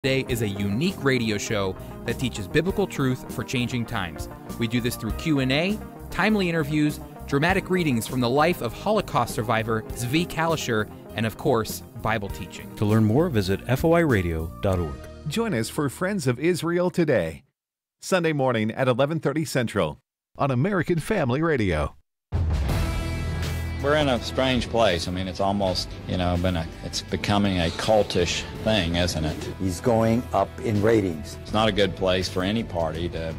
Today is a unique radio show that teaches biblical truth for changing times. We do this through Q&A, timely interviews, dramatic readings from the life of Holocaust survivor Zvi Kalisher, and of course, Bible teaching. To learn more, visit foiradio.org. Join us for Friends of Israel Today, Sunday morning at 11:30 Central on American Family Radio. We're in a strange place. I mean, it's almost, it's becoming a cultish thing, isn't it? He's going up in ratings. It's not a good place for any party to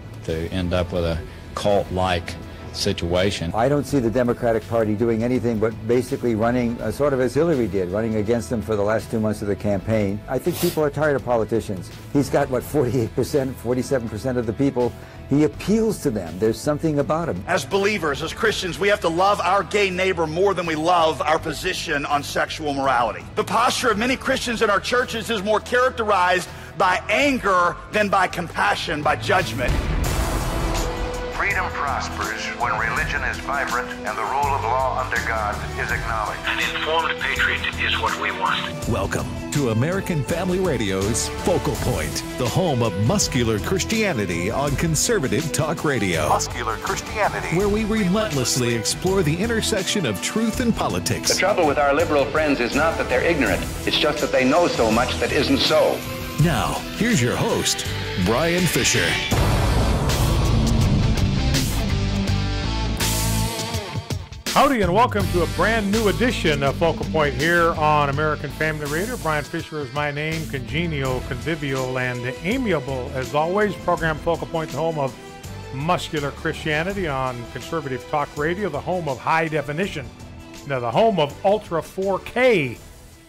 end up with a cult-like situation. I don't see the Democratic Party doing anything but basically running sort of as Hillary did, running against them for the last 2 months of the campaign. I think people are tired of politicians. He's got, 48%, 47% of the people. He appeals to them. There's something about him. As believers, as Christians, we have to love our gay neighbor more than we love our position on sexual morality. The posture of many Christians in our churches is more characterized by anger than by compassion, by judgment. Freedom prospers when religion is vibrant and the rule of law under God is acknowledged. An informed patriot is what we want. Welcome to American Family Radio's Focal Point, the home of muscular Christianity on conservative talk radio. Muscular Christianity. Where we relentlessly explore the intersection of truth and politics. The trouble with our liberal friends is not that they're ignorant. It's just that they know so much that isn't so. Now, here's your host, Brian Fisher. Howdy and welcome to a brand new edition of Focal Point here on American Family Radio. Brian Fisher is my name, congenial, convivial, and amiable as always. Program Focal Point, the home of muscular Christianity on conservative talk radio, the home of high definition. Now, the home of ultra 4K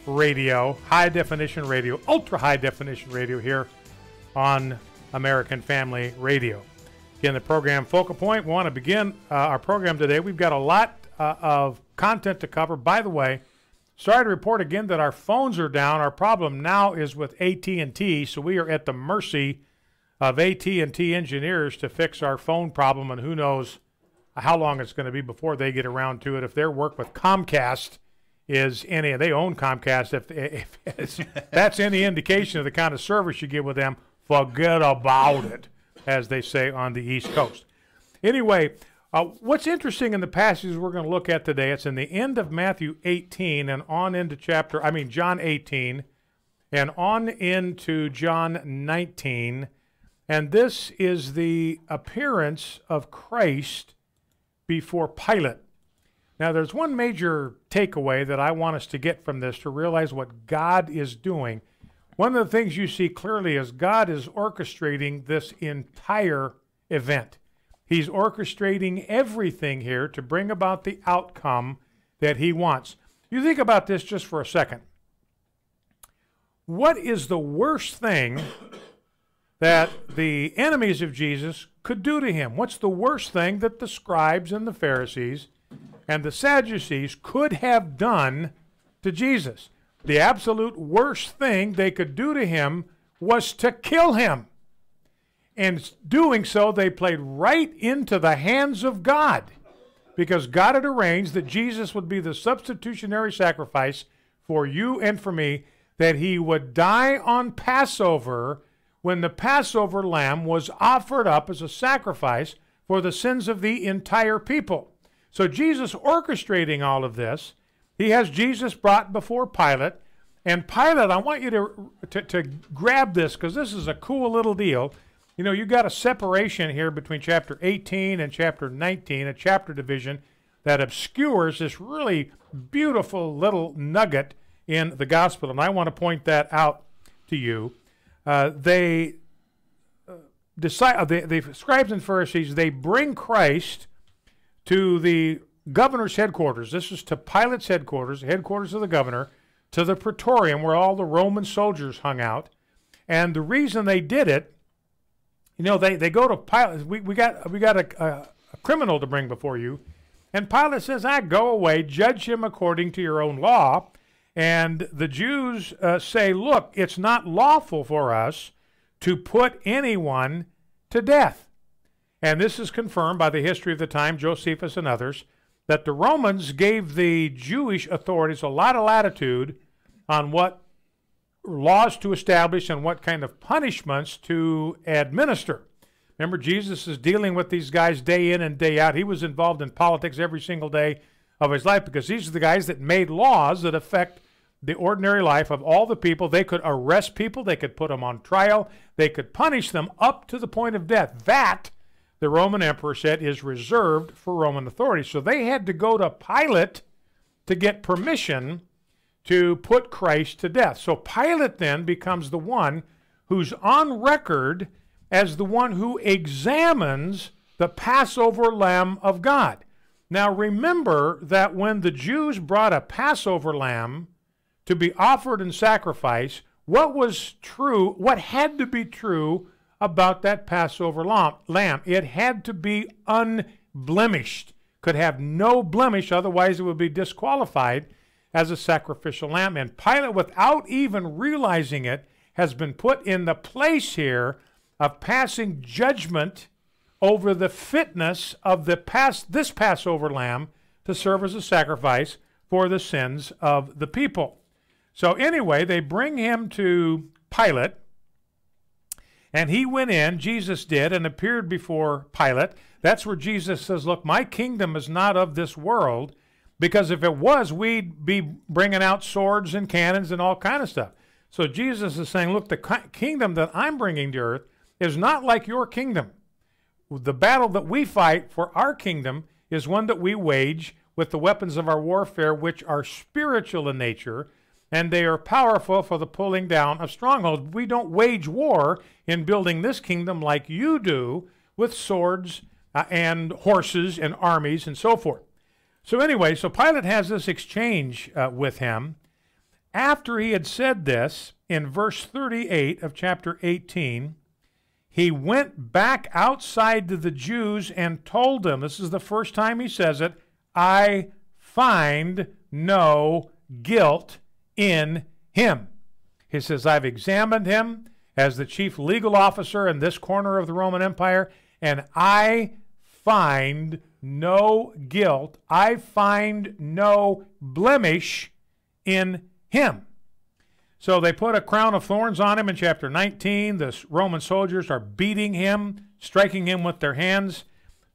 radio, high definition radio, ultra high definition radio here on American Family Radio. Again, the program Focal Point. We want to begin our program today. We've got a lot of content to cover. By the way, sorry to report again that our phones are down. Our problem now is with AT&T, so we are at the mercy of AT&T engineers to fix our phone problem, and who knows how long it's going to be before they get around to it. If their work with Comcast is any, they own Comcast, if that's any indication of the kind of service you get with them, forget about it, as they say on the East Coast. Anyway, what's interesting in the passages we're going to look at today, it's in the end of Matthew 18 and on into John 18 and on into John 19. And this is the appearance of Christ before Pilate. Now, there's one major takeaway that I want us to get from this to realize what God is doing. One of the things you see clearly is God is orchestrating this entire event. He's orchestrating everything here to bring about the outcome that he wants. You think about this just for a second. What is the worst thing that the enemies of Jesus could do to him? What's the worst thing that the scribes and the Pharisees and the Sadducees could have done to Jesus? The absolute worst thing they could do to him was to kill him. And doing so, they played right into the hands of God, because God had arranged that Jesus would be the substitutionary sacrifice for you and for me, that he would die on Passover when the Passover Lamb was offered up as a sacrifice for the sins of the entire people. So Jesus orchestrating all of this, he has Jesus brought before Pilate, and Pilate, I want you to grab this, because this is a cool little deal. You know, you got a separation here between chapter 18 and chapter 19, a chapter division that obscures this really beautiful little nugget in the gospel, and I want to point that out to you. The scribes and Pharisees, they bring Christ to the governor's headquarters. This is to Pilate's headquarters, the headquarters of the governor, to the praetorium where all the Roman soldiers hung out. And the reason they did it, you know, they go to Pilate. We got a criminal to bring before you, and Pilate says, go away, judge him according to your own law. And the Jews say, look, it's not lawful for us to put anyone to death. And this is confirmed by the history of the time, Josephus and others, that the Romans gave the Jewish authorities a lot of latitude on what laws to establish and what kind of punishments to administer. Remember, Jesus is dealing with these guys day in and day out. He was involved in politics every single day of his life because these are the guys that made laws that affect the ordinary life of all the people. They could arrest people. They could put them on trial. They could punish them up to the point of death. That, the Roman emperor said, is reserved for Roman authorities. So they had to go to Pilate to get permission to put Christ to death. So Pilate then becomes the one who's on record as the one who examines the Passover Lamb of God. Now remember that when the Jews brought a Passover lamb to be offered in sacrifice, what was true, what had to be true about that Passover lamb? It had to be unblemished, could have no blemish, otherwise it would be disqualified as a sacrificial lamb. And Pilate, without even realizing it, has been put in the place here of passing judgment over the fitness of this Passover lamb to serve as a sacrifice for the sins of the people. So anyway, they bring him to Pilate, and he went in, Jesus did, and appeared before Pilate. That's where Jesus says, look, my kingdom is not of this world, because if it was, we'd be bringing out swords and cannons and all kind of stuff. So Jesus is saying, look, the kingdom that I'm bringing to earth is not like your kingdom. The battle that we fight for our kingdom is one that we wage with the weapons of our warfare, which are spiritual in nature, and they are powerful for the pulling down of strongholds. We don't wage war in building this kingdom like you do with swords and horses and armies and so forth. So anyway, so Pilate has this exchange with him. After he had said this, in verse 38 of chapter 18, he went back outside to the Jews and told them, this is the first time he says it, I find no guilt in him. He says, I've examined him as the chief legal officer in this corner of the Roman Empire, and I find no guilt. I find no blemish in him. So they put a crown of thorns on him in chapter 19. The Roman soldiers are beating him, striking him with their hands.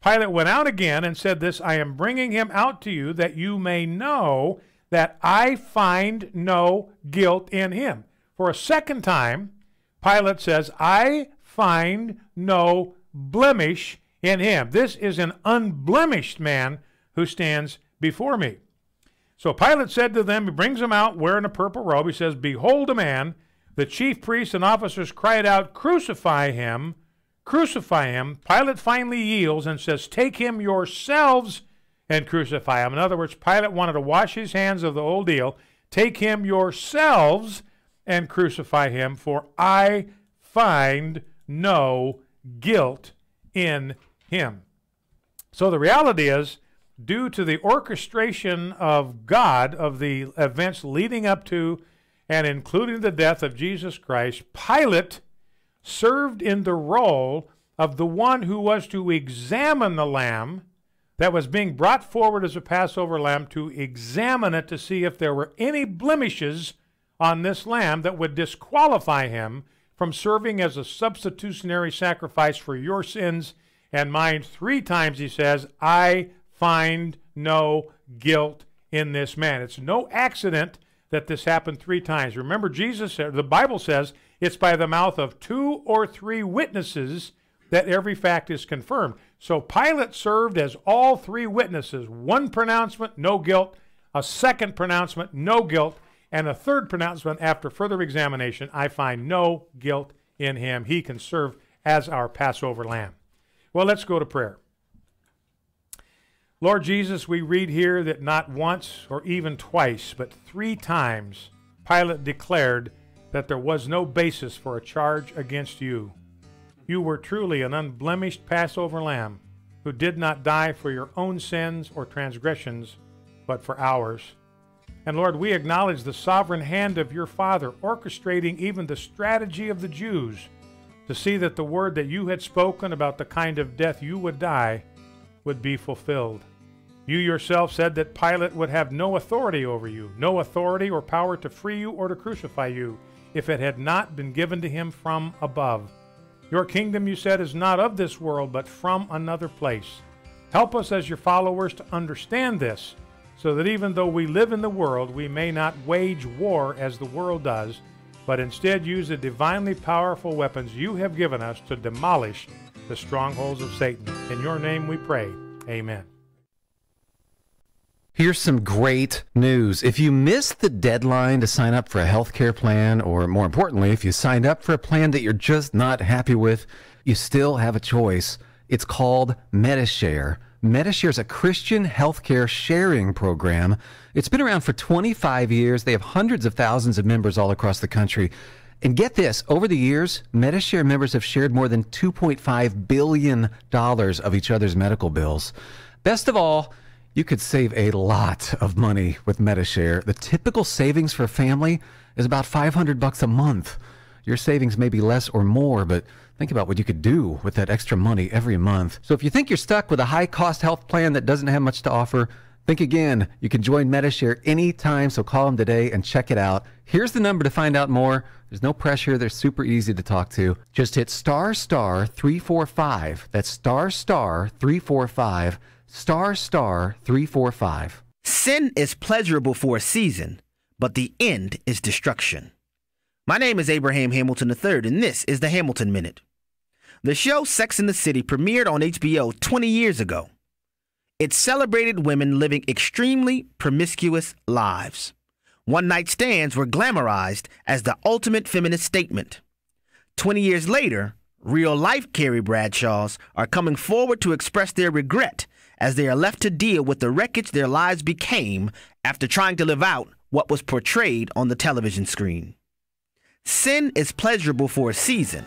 Pilate went out again and said this, I am bringing him out to you that you may know that I find no guilt in him. For a second time, Pilate says, I find no blemish in him. This is an unblemished man who stands before me. So Pilate said to them, he brings him out wearing a purple robe. He says, behold a man. The chief priests and officers cried out, crucify him, crucify him. Pilate finally yields and says, take him yourselves and crucify him. In other words, Pilate wanted to wash his hands of the old deal. Take him yourselves and crucify him, for I find no guilt in him. So the reality is, due to the orchestration of God of the events leading up to and including the death of Jesus Christ, Pilate served in the role of the one who was to examine the lamb that was being brought forward as a Passover lamb, to examine it to see if there were any blemishes on this lamb that would disqualify him from serving as a substitutionary sacrifice for your sins and mine. 3 times he says, I find no guilt in this man. It's no accident that this happened 3 times. Remember, Jesus said, the Bible says, it's by the mouth of 2 or 3 witnesses that every fact is confirmed. So Pilate served as all 3 witnesses. 1 pronouncement, no guilt. A 2nd pronouncement, no guilt. And a 3rd pronouncement, after further examination, I find no guilt in him. He can serve as our Passover lamb. Well, let's go to prayer. Lord Jesus, we read here that not once or even twice, but 3 times, Pilate declared that there was no basis for a charge against you. You were truly an unblemished Passover lamb who did not die for your own sins or transgressions, but for ours. And Lord, we acknowledge the sovereign hand of your Father, orchestrating even the strategy of the Jews to see that the word that you had spoken about the kind of death you would die would be fulfilled. You yourself said that Pilate would have no authority over you, no authority or power to free you or to crucify you. if it had not been given to him from above. Your kingdom, you said, is not of this world, but from another place. Help us as your followers to understand this, so that even though we live in the world, we may not wage war as the world does, but instead use the divinely powerful weapons you have given us to demolish the strongholds of Satan. In your name we pray. Amen. Here's some great news. If you missed the deadline to sign up for a health care plan, or more importantly, if you signed up for a plan that you're just not happy with, you still have a choice. It's called Medi-Share. Medi-Share is a Christian healthcare sharing program. It's been around for 25 years. They have hundreds of thousands of members all across the country. And get this, over the years, Medi-Share members have shared more than $2.5 billion of each other's medical bills. Best of all, you could save a lot of money with Medi-Share. The typical savings for a family is about $500 a month. Your savings may be less or more, but think about what you could do with that extra money every month. So if you think you're stuck with a high-cost health plan that doesn't have much to offer, think again. You can join Medi-Share anytime, so call them today and check it out. Here's the number to find out more. There's no pressure. They're super easy to talk to. Just hit *345. That's *345, *345. Sin is pleasurable for a season, but the end is destruction. My name is Abraham Hamilton III, and this is the Hamilton Minute. The show Sex and the City premiered on HBO 20 years ago. It celebrated women living extremely promiscuous lives. One-night stands were glamorized as the ultimate feminist statement. 20 years later, real-life Carrie Bradshaws are coming forward to express their regret as they are left to deal with the wreckage their lives became after trying to live out what was portrayed on the television screen. Sin is pleasurable for a season,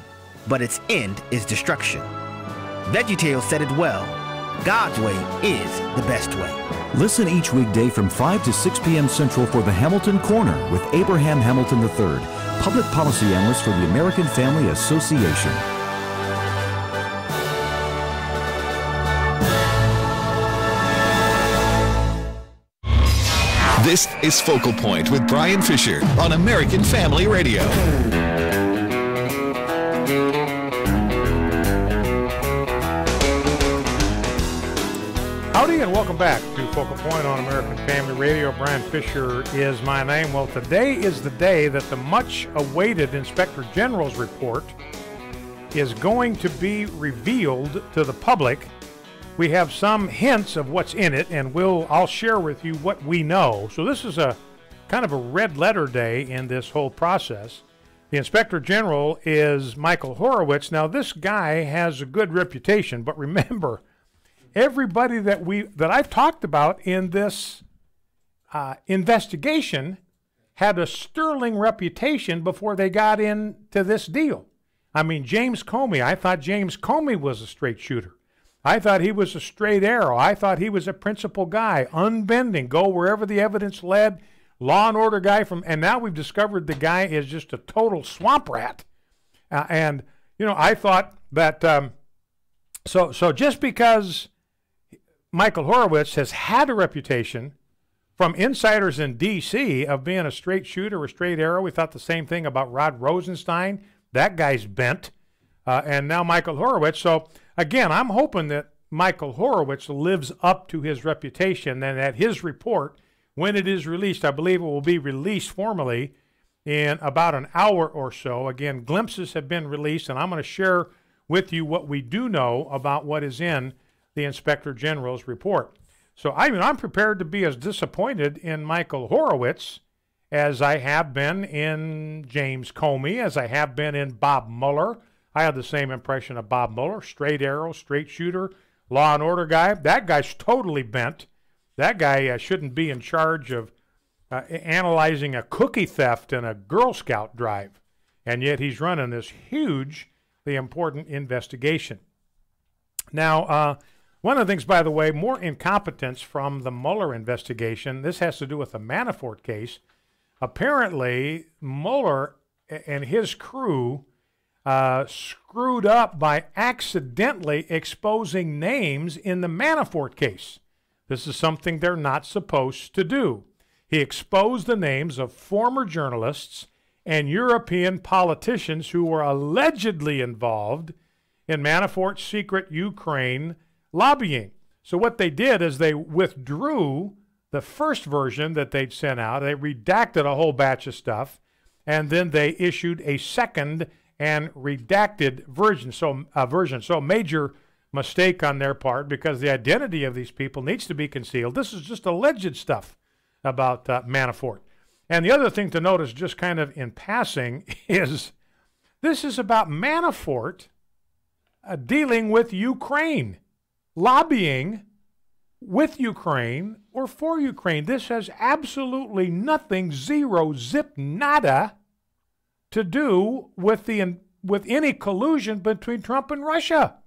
but its end is destruction. VeggieTales said it well. God's way is the best way. Listen each weekday from 5 to 6 p.m. Central for the Hamilton Corner with Abraham Hamilton III, public policy analyst for the American Family Association. This is Focal Point with Brian Fisher on American Family Radio. Howdy and welcome back to Focal Point on American Family Radio. Brian Fisher is my name. Well, today is the day that the much-awaited Inspector General's report is going to be revealed to the public. We have some hints of what's in it, and I'll share with you what we know. So this is a kind of a red letter day in this whole process. The Inspector General is Michael Horowitz. Now, this guy has a good reputation, but remember, everybody that I've talked about in this investigation had a sterling reputation before they got into this deal. I mean, James Comey, I thought James Comey was a straight shooter. I thought he was a straight arrow. I thought he was a principled guy, unbending, go wherever the evidence led, law and order guy and now we've discovered the guy is just a total swamp rat. And, you know, I thought that, so just because Michael Horowitz has had a reputation from insiders in D.C. of being a straight shooter or straight arrow, we thought the same thing about Rod Rosenstein. That guy's bent. And now Michael Horowitz. So, again, I'm hoping that Michael Horowitz lives up to his reputation and that his report, when it is released, I believe it will be released formally in about an hour or so. Again, glimpses have been released, and I'm going to share with you what we do know about what is in the Inspector General's report. So I'm prepared to be as disappointed in Michael Horowitz as I have been in James Comey, as I have been in Bob Mueller. I had the same impression of Bob Mueller, straight arrow, straight shooter, law and order guy. That guy's totally bent. That guy shouldn't be in charge of analyzing a cookie theft in a Girl Scout drive, and yet he's running this hugely important investigation. Now, one of the things, by the way, more incompetence from the Mueller investigation. This has to do with the Manafort case. Apparently, Mueller and his crew screwed up by accidentally exposing names in the Manafort case. This is something they're not supposed to do. He exposed the names of former journalists and European politicians who were allegedly involved in Manafort's secret Ukraine lobbying. So what they did is they withdrew the first version that they'd sent out. They redacted a whole batch of stuff, and then they issued a second and redacted version. So a major mistake on their part, because the identity of these people needs to be concealed. This is just alleged stuff about Manafort. And the other thing to notice, just kind of in passing, is this is about Manafort dealing with Ukraine, lobbying with Ukraine or for Ukraine. This has absolutely nothing, zero, zip, nada to do with any collusion between Trump and Russia.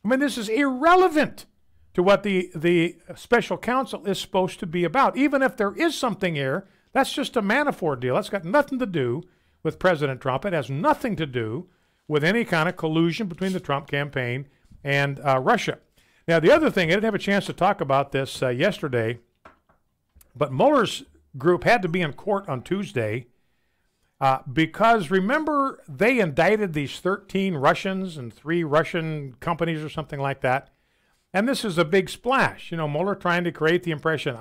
I mean, this is irrelevant to what the special counsel is supposed to be about. Even if there is something here, that's just a Manafort deal. That's got nothing to do with President Trump. It has nothing to do with any kind of collusion between the Trump campaign and Russia. Now, the other thing, I didn't have a chance to talk about this yesterday, but Mueller's group had to be in court on Tuesday because, remember, they indicted these 13 Russians and 3 Russian companies or something like that. And this is a big splash. You know, Mueller trying to create the impression,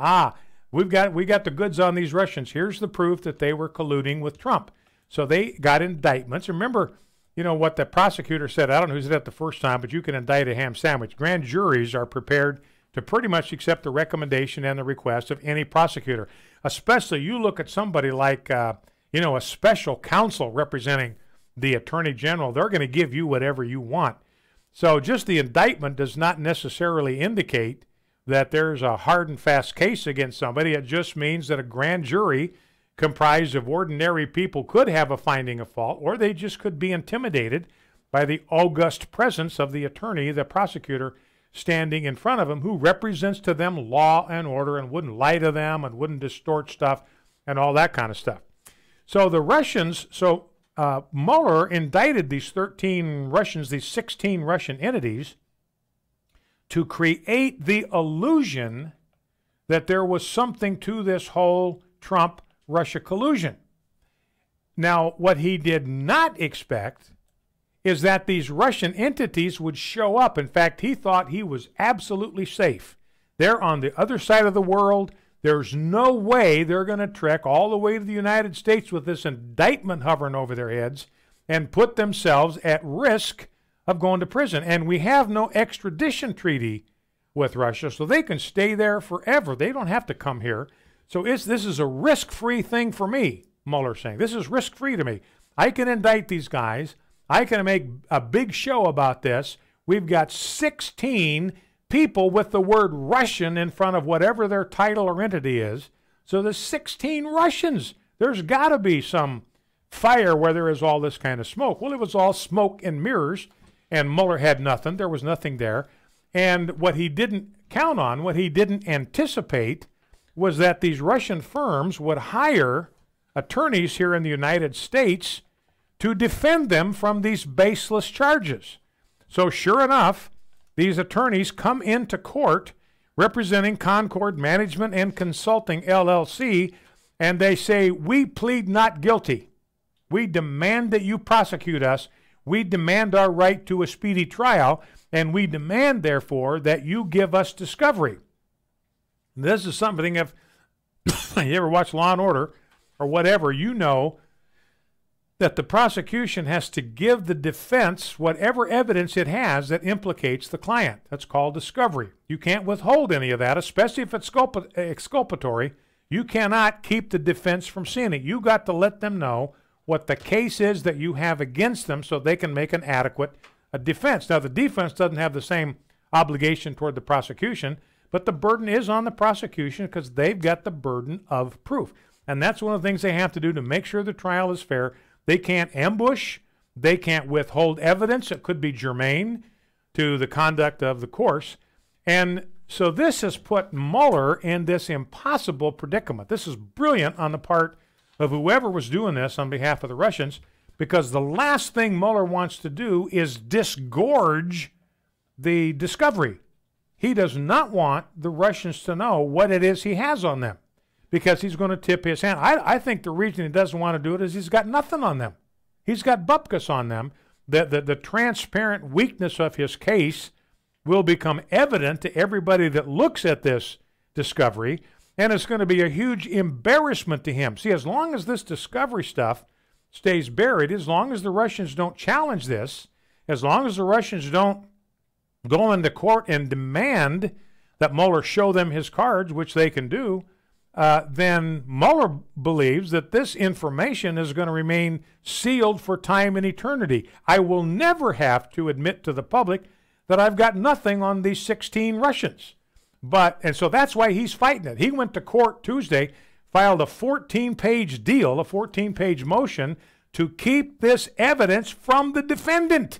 we got the goods on these Russians. Here's the proof that they were colluding with Trump. So they got indictments. Remember, you know, what the prosecutor said. I don't know who said that the first time, but you can indict a ham sandwich. Grand juries are prepared to pretty much accept the recommendation and the request of any prosecutor. Especially you look at somebody like, a special counsel representing the attorney general. They're going to give you whatever you want. So just the indictment does not necessarily indicate that there's a hard and fast case against somebody. It just means that a grand jury comprised of ordinary people could have a finding of fault, or they just could be intimidated by the august presence of the attorney, the prosecutor, standing in front of them, who represents to them law and order and wouldn't lie to them and wouldn't distort stuff and all that kind of stuff. So the Russians, Mueller indicted these 13 Russians, these 16 Russian entities, to create the illusion that there was something to this whole Trump-Russia collusion. Now, what he did not expect is that these Russian entities would show up. In fact, he thought he was absolutely safe. They're on the other side of the world. There's no way they're going to trek all the way to the United States with this indictment hovering over their heads and put themselves at risk of going to prison. And we have no extradition treaty with Russia, so they can stay there forever. They don't have to come here. So this is a risk-free thing for me, Mueller's saying. This is risk-free to me. I can indict these guys. I can make a big show about this. We've got 16 people with the word Russian in front of whatever their title or entity is. So there's 16 Russians. There's got to be some fire where there is all this kind of smoke. Well, it was all smoke and mirrors, and Mueller had nothing. There was nothing there. And what he didn't count on, what he didn't anticipate, was that these Russian firms would hire attorneys here in the United States to defend them from these baseless charges. So sure enough, these attorneys come into court representing Concord Management and Consulting, LLC, and they say, we plead not guilty. We demand that you prosecute us. We demand our right to a speedy trial, and we demand, therefore, that you give us discovery. This is something, if you ever watch Law & Order or whatever, you know that the prosecution has to give the defense whatever evidence it has that implicates the client. That's called discovery. You can't withhold any of that, especially if it's exculpatory. You cannot keep the defense from seeing it. You got to let them know what the case is that you have against them so they can make an adequate defense. Now, the defense doesn't have the same obligation toward the prosecution, but the burden is on the prosecution because they've got the burden of proof. And that's one of the things they have to do to make sure the trial is fair. They can't ambush. They can't withhold evidence that could be germane to the conduct of the course. And so this has put Mueller in this impossible predicament. This is brilliant on the part of whoever was doing this on behalf of the Russians, because the last thing Mueller wants to do is disgorge the discovery. He does not want the Russians to know what it is he has on them, because he's going to tip his hand. I think the reason he doesn't want to do it is he's got nothing on them. He's got bupkis on them. The transparent weakness of his case will become evident to everybody that looks at this discovery, and it's going to be a huge embarrassment to him. See, as long as this discovery stuff stays buried, as long as the Russians don't challenge this, as long as the Russians don't go into court and demand that Mueller show them his cards, which they can do, then Mueller believes that this information is going to remain sealed for time and eternity. I will never have to admit to the public that I've got nothing on these 16 Russians. And so that's why he's fighting it. He went to court Tuesday, filed a 14-page deal, a 14-page motion to keep this evidence from the defendant.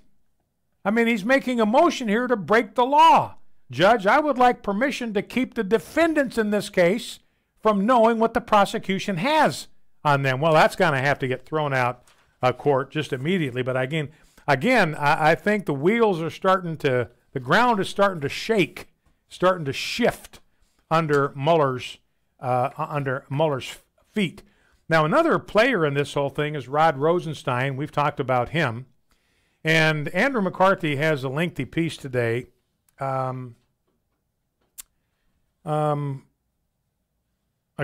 I mean, he's making a motion here to break the law. Judge, I would like permission to keep the defendants in this case from knowing what the prosecution has on them. Well, that's going to have to get thrown out of court just immediately. But again, I think the wheels are the ground is starting to shake, starting to shift under Mueller's feet. Now, another player in this whole thing is Rod Rosenstein. We've talked about him. And Andrew McCarthy has a lengthy piece today. I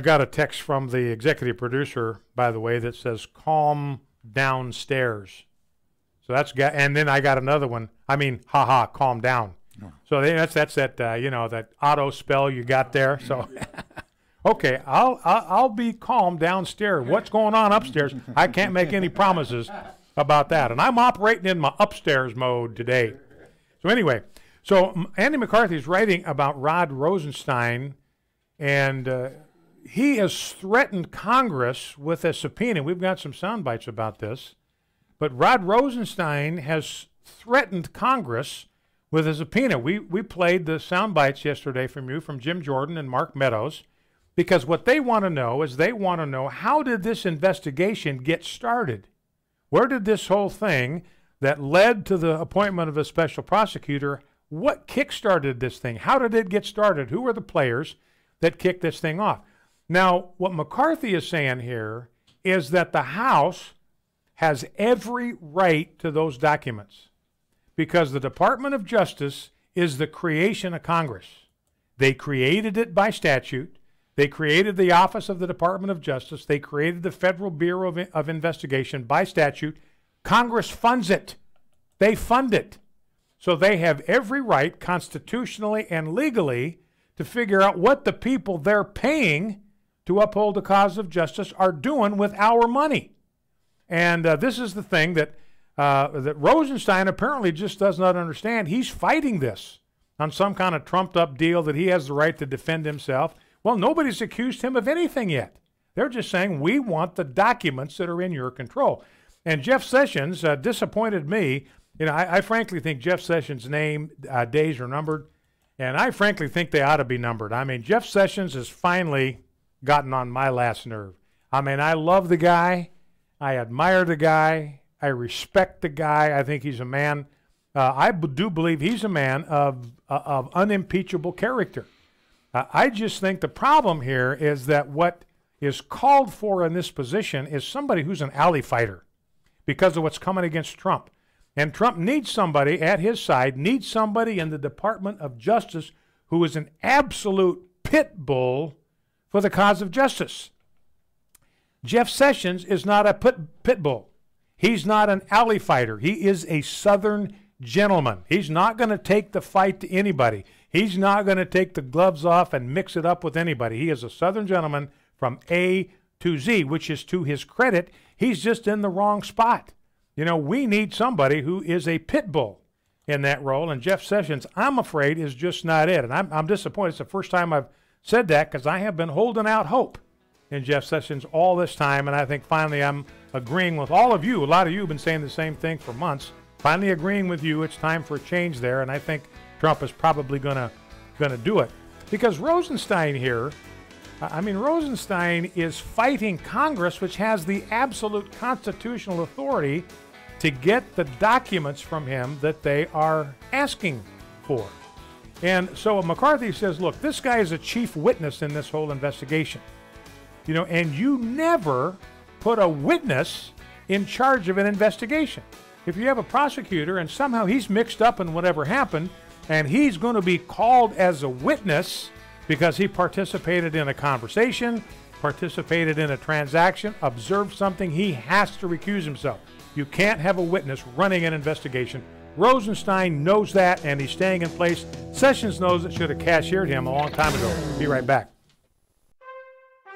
got a text from the executive producer, by the way, that says, "Calm downstairs." So and then I got another one. I mean, haha, calm down. Oh. So that's that that auto spell you got there. So, okay, I'll be calm downstairs. What's going on upstairs? I can't make any promises about that. And I'm operating in my upstairs mode today. So anyway, Andy McCarthy is writing about Rod Rosenstein, and he has threatened Congress with a subpoena. We've got some sound bites about this. But Rod Rosenstein has threatened Congress with a subpoena. We played the sound bites yesterday from Jim Jordan and Mark Meadows, because what they want to know is how did this investigation get started? Where did this whole thing that led to the appointment of a special prosecutor, what kick-started this thing? How did it get started? Who were the players that kicked this thing off? Now, what McCarthy is saying here is that the House has every right to those documents because the Department of Justice is the creation of Congress. They created it by statute. They created the Office of the Department of Justice. They created the Federal Bureau of Investigation by statute. Congress funds it. They fund it. So they have every right constitutionally and legally to figure out what the people they're paying to uphold the cause of justice are doing with our money. And this is the thing that Rosenstein apparently just does not understand. He's fighting this on some kind of trumped-up deal that he has the right to defend himself. Well, nobody's accused him of anything yet. They're just saying, we want the documents that are in your control. And Jeff Sessions disappointed me. I frankly think Jeff Sessions' days are numbered, and I frankly think they ought to be numbered. I mean, Jeff Sessions has finally gotten on my last nerve. I mean, I love the guy. I admire the guy. I respect the guy. I think he's a man. I do believe he's a man of unimpeachable character. I just think the problem here is that what is called for in this position is somebody who's an alley fighter because of what's coming against Trump. And Trump needs somebody at his side, needs somebody in the Department of Justice who is an absolute pit bull for the cause of justice. Jeff Sessions is not a pit bull. He's not an alley fighter. He is a Southern gentleman. He's not going to take the fight to anybody. He's not going to take the gloves off and mix it up with anybody. He is a Southern gentleman from A to Z, which is to his credit. He's just in the wrong spot. We need somebody who is a pit bull in that role, and Jeff Sessions, I'm afraid, is just not it. And I'm disappointed. It's the first time I've said that because I have been holding out hope in Jeff Sessions all this time, and I think finally I'm agreeing with all of you. A lot of you have been saying the same thing for months. Finally agreeing with you. It's time for a change there, and I think Trump is probably gonna do it. Because Rosenstein here, Rosenstein is fighting Congress, which has the absolute constitutional authority to get the documents from him that they are asking for. And so McCarthy says, look, this guy is a chief witness in this whole investigation. and you never put a witness in charge of an investigation. If you have a prosecutor and somehow he's mixed up in whatever happened and he's going to be called as a witness because he participated in a conversation, participated in a transaction, observed something, he has to recuse himself. You can't have a witness running an investigation. Rosenstein knows that, and he's staying in place. Sessions knows it, should have cashiered him a long time ago. Be right back.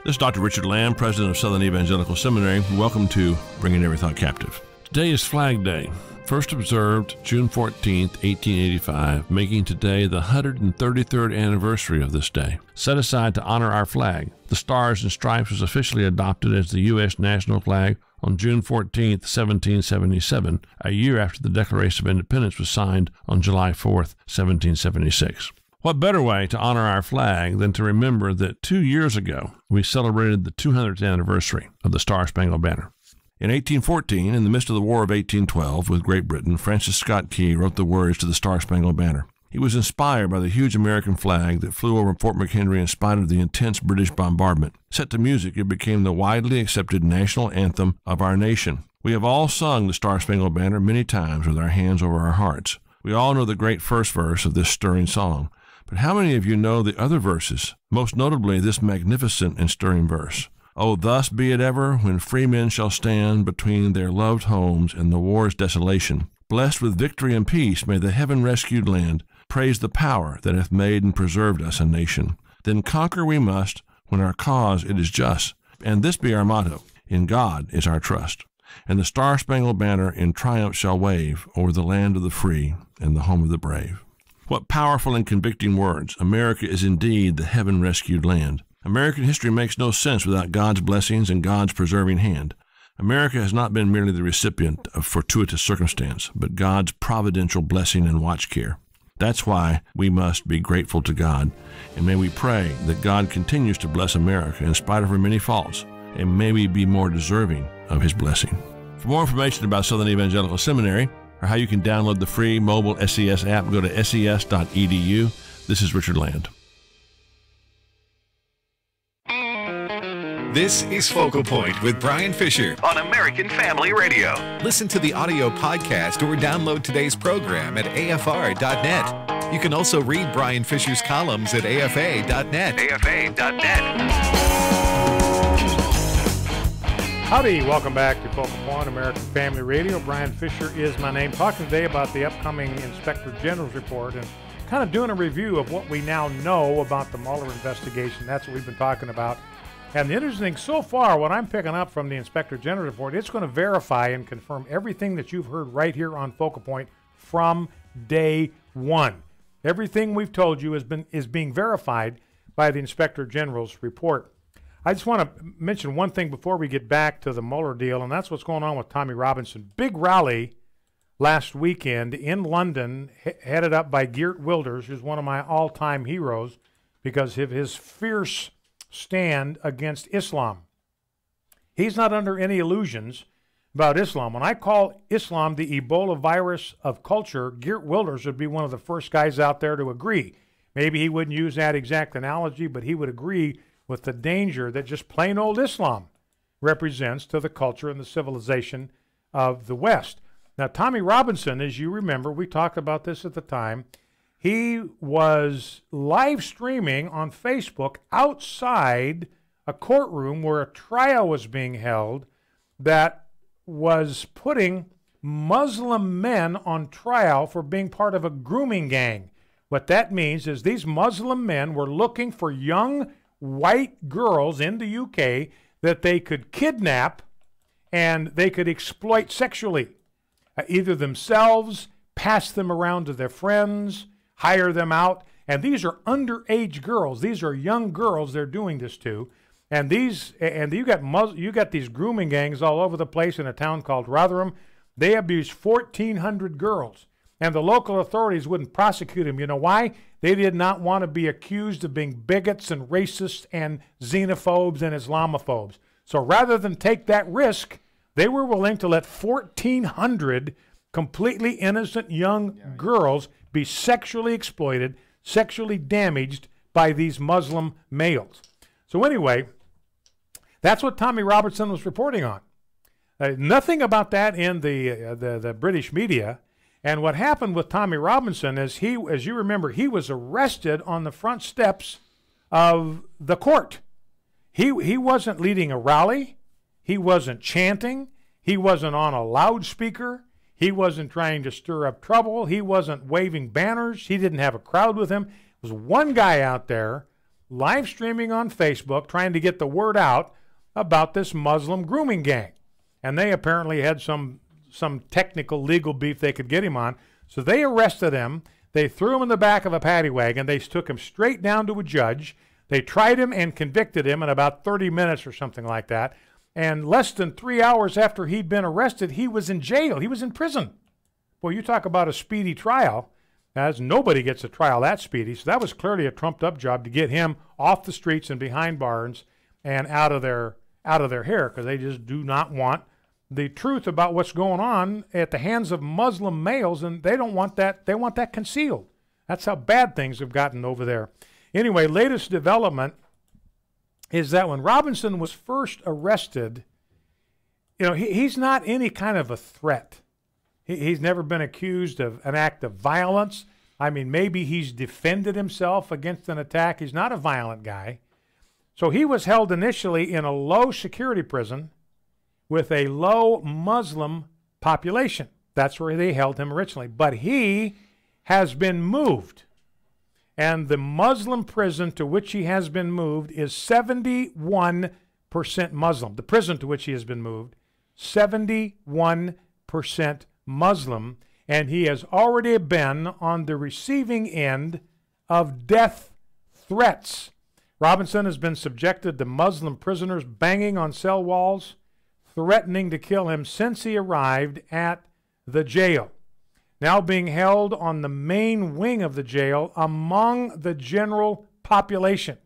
This is Dr. Richard Lamb, president of Southern Evangelical Seminary. Welcome to Bringing Every Thought Captive. Today is Flag Day, first observed June 14, 1885, making today the 133rd anniversary of this day. Set aside to honor our flag, the Stars and Stripes was officially adopted as the U.S. national flag on June 14, 1777, a year after the Declaration of Independence was signed on July 4, 1776. What better way to honor our flag than to remember that 2 years ago we celebrated the 200th anniversary of the Star-Spangled Banner. In 1814, in the midst of the War of 1812 with Great Britain, Francis Scott Key wrote the words to the Star-Spangled Banner. He was inspired by the huge American flag that flew over Fort McHenry in spite of the intense British bombardment. Set to music, it became the widely accepted national anthem of our nation. We have all sung the Star-Spangled Banner many times with our hands over our hearts. We all know the great first verse of this stirring song. But how many of you know the other verses, most notably this magnificent and stirring verse? Oh, thus be it ever, when free men shall stand between their loved homes and the war's desolation. Blessed with victory and peace may the heaven-rescued land praise the power that hath made and preserved us a nation. Then conquer we must, when our cause it is just, and this be our motto, in God is our trust. And the Star-Spangled Banner in triumph shall wave over the land of the free and the home of the brave. What powerful and convicting words. America is indeed the heaven-rescued land. American history makes no sense without God's blessings and God's preserving hand. America has not been merely the recipient of fortuitous circumstance, but God's providential blessing and watch care. That's why we must be grateful to God, and may we pray that God continues to bless America in spite of her many faults, and may we be more deserving of His blessing. For more information about Southern Evangelical Seminary, or how you can download the free mobile SES app, go to ses.edu. This is Richard Land. This is Focal Point with Brian Fisher on American Family Radio. Listen to the audio podcast or download today's program at afr.net. You can also read Brian Fisher's columns at afa.net. afa.net. Howdy, welcome back to Focal Point, American Family Radio. Brian Fisher is my name. Talking today about the upcoming Inspector General's report and kind of doing a review of what we now know about the Mueller investigation. That's what we've been talking about. And the interesting thing so far, what I'm picking up from the Inspector General's report, it's going to verify and confirm everything that you've heard right here on Focal Point from day one. Everything we've told you is being verified by the Inspector General's report. I just want to mention one thing before we get back to the Mueller deal, and that's what's going on with Tommy Robinson. Big rally last weekend in London, headed up by Geert Wilders, who's one of my all-time heroes because of his fierce stand against Islam. He's not under any illusions about Islam. When I call Islam the Ebola virus of culture, Geert Wilders would be one of the first guys out there to agree. Maybe he wouldn't use that exact analogy, but he would agree with the danger that just plain old Islam represents to the culture and the civilization of the West. Now, Tommy Robinson, as you remember, we talked about this at the time, he was live streaming on Facebook outside a courtroom where a trial was being held that was putting Muslim men on trial for being part of a grooming gang. What that means is these Muslim men were looking for young white girls in the UK that they could kidnap and they could exploit sexually, either themselves, pass them around to their friends, hire them out. And these are underage girls. These are young girls they're doing this to. And you got these grooming gangs all over the place in a town called Rotherham. They abused 1,400 girls. And the local authorities wouldn't prosecute them. You know why? They did not want to be accused of being bigots and racists and xenophobes and Islamophobes. So rather than take that risk, they were willing to let 1,400 completely innocent young girls be sexually exploited, sexually damaged by these Muslim males. So anyway, That's what Tommy Robinson was reporting on. Nothing about that in the British media. And what happened with Tommy Robinson is as you remember, he was arrested on the front steps of the court. He wasn't leading a rally. He wasn't chanting. He wasn't on a loudspeaker. He wasn't trying to stir up trouble. He wasn't waving banners. He didn't have a crowd with him. There was one guy out there live streaming on Facebook trying to get the word out about this Muslim grooming gang. And they apparently had some technical legal beef they could get him on. So they arrested him. They threw him in the back of a paddy wagon. They took him straight down to a judge. They tried him and convicted him in about 30 minutes or something like that. And less than 3 hours after he'd been arrested, he was in jail. He was in prison. Boy, you talk about a speedy trial. As nobody gets a trial that speedy. So that was clearly a trumped-up job to get him off the streets and behind bars and out of their hair, because they just do not want the truth about what's going on at the hands of Muslim males, and they don't want that. They want that concealed. That's how bad things have gotten over there. Anyway, latest development is that when Robinson was first arrested, he's not any kind of a threat. He's never been accused of an act of violence. I mean, maybe he's defended himself against an attack. He's not a violent guy. So he was held initially in a low security prison with a low Muslim population. That's where they held him originally. But he has been moved. And the Muslim prison to which he has been moved is 71% Muslim. The prison to which he has been moved, 71% Muslim. And he has already been on the receiving end of death threats. Robinson has been subjected to Muslim prisoners banging on cell walls, threatening to kill him since he arrived at the jail. Now being held on the main wing of the jail among the general population.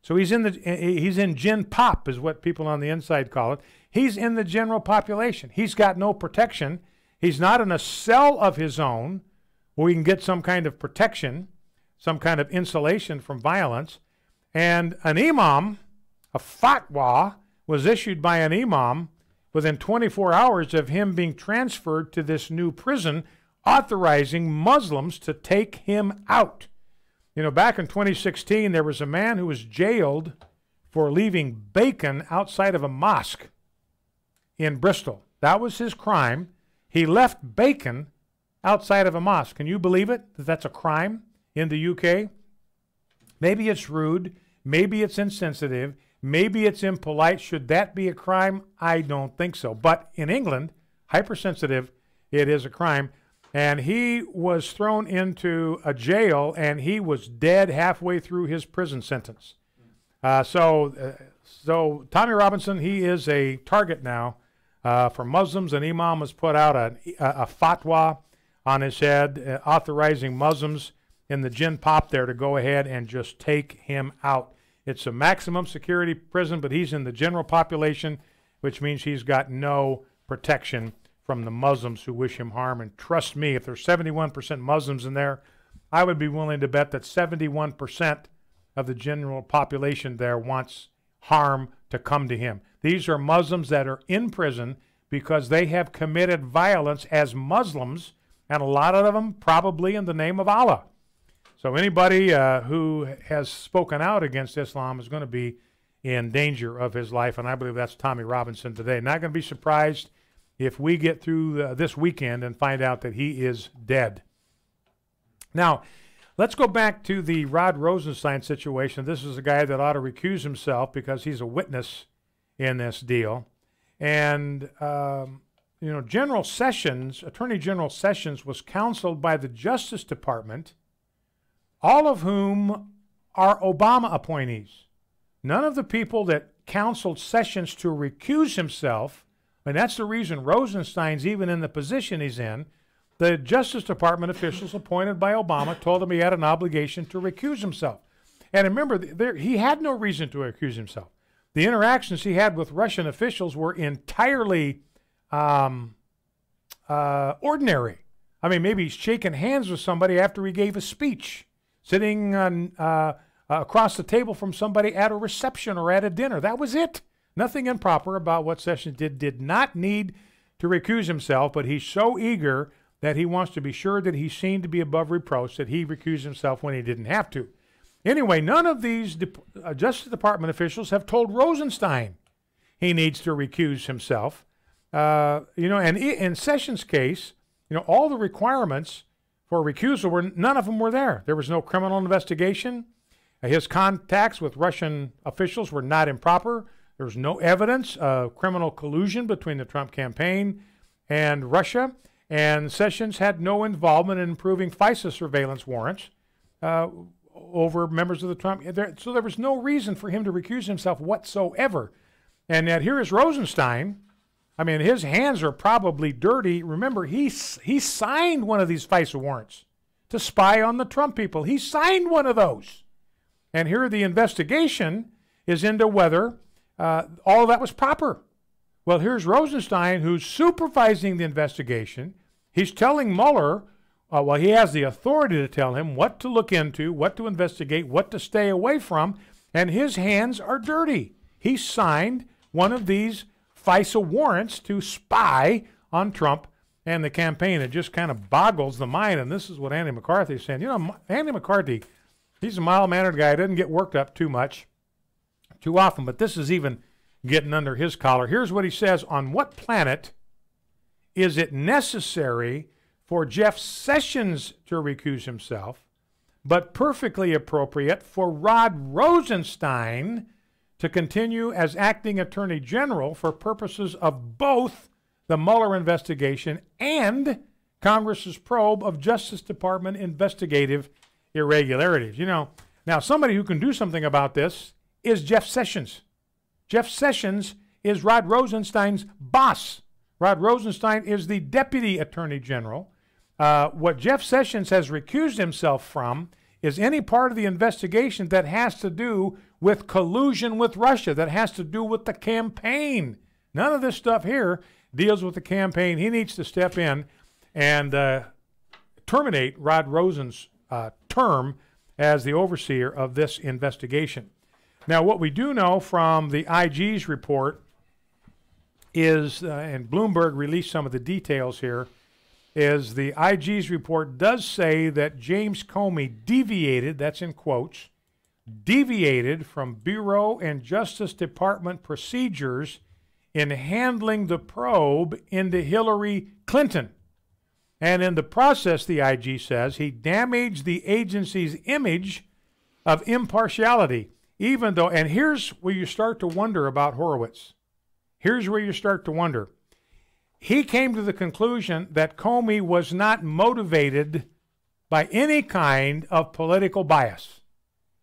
So he's in Gen Pop is what people on the inside call it. He's in the general population. He's got no protection. He's not in a cell of his own where he can get some kind of protection, some kind of insulation from violence. And an imam, a fatwa, was issued by an imam within 24 hours of him being transferred to this new prison, authorizing Muslims to take him out. Back in 2016, there was a man who was jailed for leaving bacon outside of a mosque in Bristol. That was his crime. He left bacon outside of a mosque. Can you believe it, that that's a crime in the UK? Maybe it's rude. Maybe it's insensitive. Maybe it's impolite. Should that be a crime? I don't think so. But in England, hypersensitive, it is a crime. And he was thrown into a jail, and he was dead halfway through his prison sentence. So Tommy Robinson, he is a target now for Muslims. An imam has put out a fatwa on his head authorizing Muslims in the Gen Pop there to go ahead and just take him out. It's a maximum security prison, but he's in the general population, which means he's got no protection from the Muslims who wish him harm. And trust me, if there's 71% Muslims in there, I would be willing to bet that 71% of the general population there wants harm to come to him. These are Muslims that are in prison because they have committed violence as Muslims, and a lot of them probably in the name of Allah. So anybody who has spoken out against Islam is going to be in danger of his life, and I believe that's Tommy Robinson today. Not going to be surprised if we get through this weekend and find out that he is dead. Now, let's go back to the Rod Rosenstein situation. This is a guy that ought to recuse himself because he's a witness in this deal. And, Attorney General Sessions was counseled by the Justice Department, all of whom are Obama appointees. None of the people that counseled Sessions to recuse himself, and that's the reason Rosenstein's even in the position he's in, the Justice Department officials appointed by Obama told him he had an obligation to recuse himself. And remember, he had no reason to recuse himself. The interactions he had with Russian officials were entirely ordinary. I mean, maybe he's shaking hands with somebody after he gave a speech, sitting across the table from somebody at a reception or at a dinner. That was it. Nothing improper about what Sessions did not need to recuse himself, but he's so eager that he wants to be sure that he's seen to be above reproach that he recused himself when he didn't have to. Anyway, none of these Justice Department officials have told Rosenstein he needs to recuse himself. And in Sessions' case, all the requirements for recusal none of them were there. There was no criminal investigation. His contacts with Russian officials were not improper. There was no evidence of criminal collusion between the Trump campaign and Russia. And Sessions had no involvement in improving FISA surveillance warrants over members of the Trump. So there was no reason for him to recuse himself whatsoever. And yet here is Rosenstein. I mean, his hands are probably dirty. Remember, he signed one of these FISA warrants to spy on the Trump people. He signed one of those. And here the investigation is into whether all of that was proper. Well, here's Rosenstein, who's supervising the investigation. He's telling Mueller, he has the authority to tell him what to look into, what to investigate, what to stay away from, and his hands are dirty. He signed one of these FISA warrants to spy on Trump and the campaign. It just kind of boggles the mind, and this is what Andy McCarthy is saying. Andy McCarthy, he's a mild-mannered guy, doesn't get worked up too often, but this is even getting under his collar. Here's what he says: on what planet is it necessary for Jeff Sessions to recuse himself, but perfectly appropriate for Rod Rosenstein to continue as acting Attorney General for purposes of both the Mueller investigation and Congress's probe of Justice Department investigative irregularities? Now somebody who can do something about this is Jeff Sessions. Jeff Sessions is Rod Rosenstein's boss. Rod Rosenstein is the Deputy Attorney General. What Jeff Sessions has recused himself from is any part of the investigation that has to do with collusion with Russia, that has to do with the campaign. None of this stuff here deals with the campaign. He needs to step in and terminate Rod Rosen's term as the overseer of this investigation. Now, what we do know from the IG's report is, and Bloomberg released some of the details here, is the IG's report does say that James Comey deviated, that's in quotes, deviated from Bureau and Justice Department procedures in handling the probe into Hillary Clinton. And in the process, the IG says, he damaged the agency's image of impartiality. Even though, and here's where you start to wonder about Horowitz. Here's where you start to wonder. He came to the conclusion that Comey was not motivated by any kind of political bias.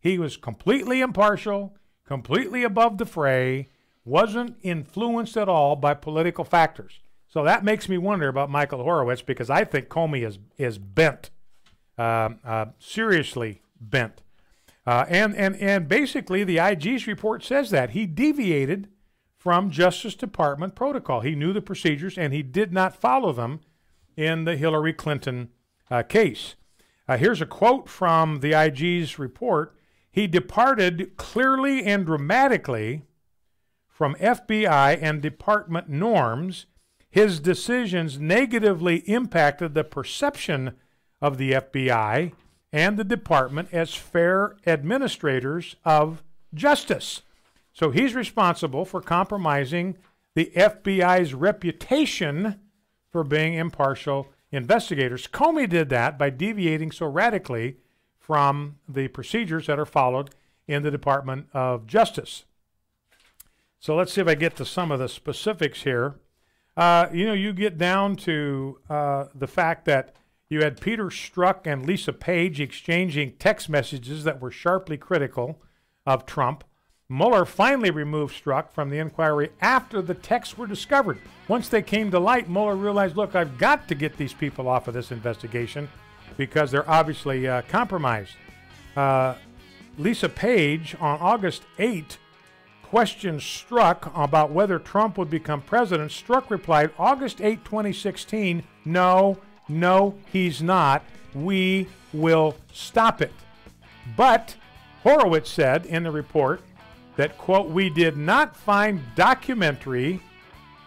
He was completely impartial, completely above the fray, wasn't influenced at all by political factors. So that makes me wonder about Michael Horowitz, because I think Comey is bent, seriously bent. And basically the IG's report says that he deviated from Justice Department protocol. He knew the procedures and he did not follow them in the Hillary Clinton case. Here's a quote from the IG's report. He departed clearly and dramatically from FBI and department norms. His decisions negatively impacted the perception of the FBI and the department as fair administrators of justice. So he's responsible for compromising the FBI's reputation for being impartial investigators. Comey did that by deviating so radically from the procedures that are followed in the Department of Justice. So let's see if I get to some of the specifics here. You get down to the fact that you had Peter Strzok and Lisa Page exchanging text messages that were sharply critical of Trump. Mueller finally removed Strzok from the inquiry after the texts were discovered. Once they came to light, Mueller realized, look, I've got to get these people off of this investigation because they're obviously compromised. Lisa Page, on August 8, questioned Strzok about whether Trump would become president. Strzok replied, August 8, 2016, no, he's not. We will stop it. But Horowitz said in the report that, quote, we did not find documentary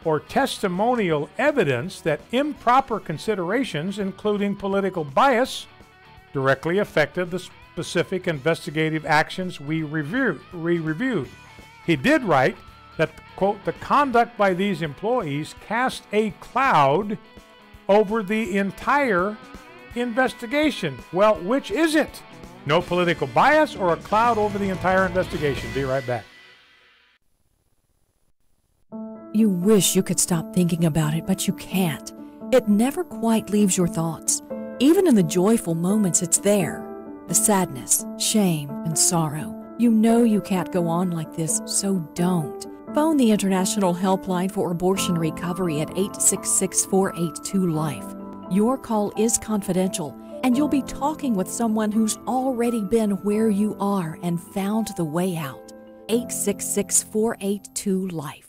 or testimonial evidence that improper considerations, including political bias, directly affected the specific investigative actions we reviewed. He did write that, quote, the conduct by these employees cast a cloud over the entire investigation. Well, which is it? No political bias or a cloud over the entire investigation? Be right back. You wish you could stop thinking about it, but you can't. It never quite leaves your thoughts. Even in the joyful moments, it's there. The sadness, shame, and sorrow. You know you can't go on like this, so don't. Phone the International Helpline for Abortion Recovery at 866-482-LIFE. Your call is confidential, and you'll be talking with someone who's already been where you are and found the way out. 866-482-LIFE.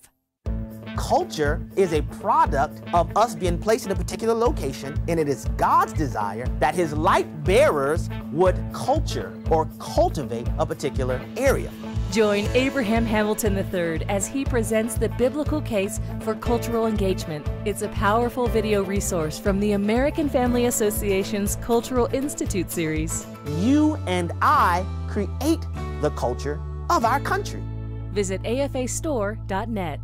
Culture is a product of us being placed in a particular location, and it is God's desire that his light bearers would culture or cultivate a particular area. Join Abraham Hamilton III as he presents the biblical case for cultural engagement. It's a powerful video resource from the American Family Association's Cultural Institute series. You and I create the culture of our country. Visit afastore.net.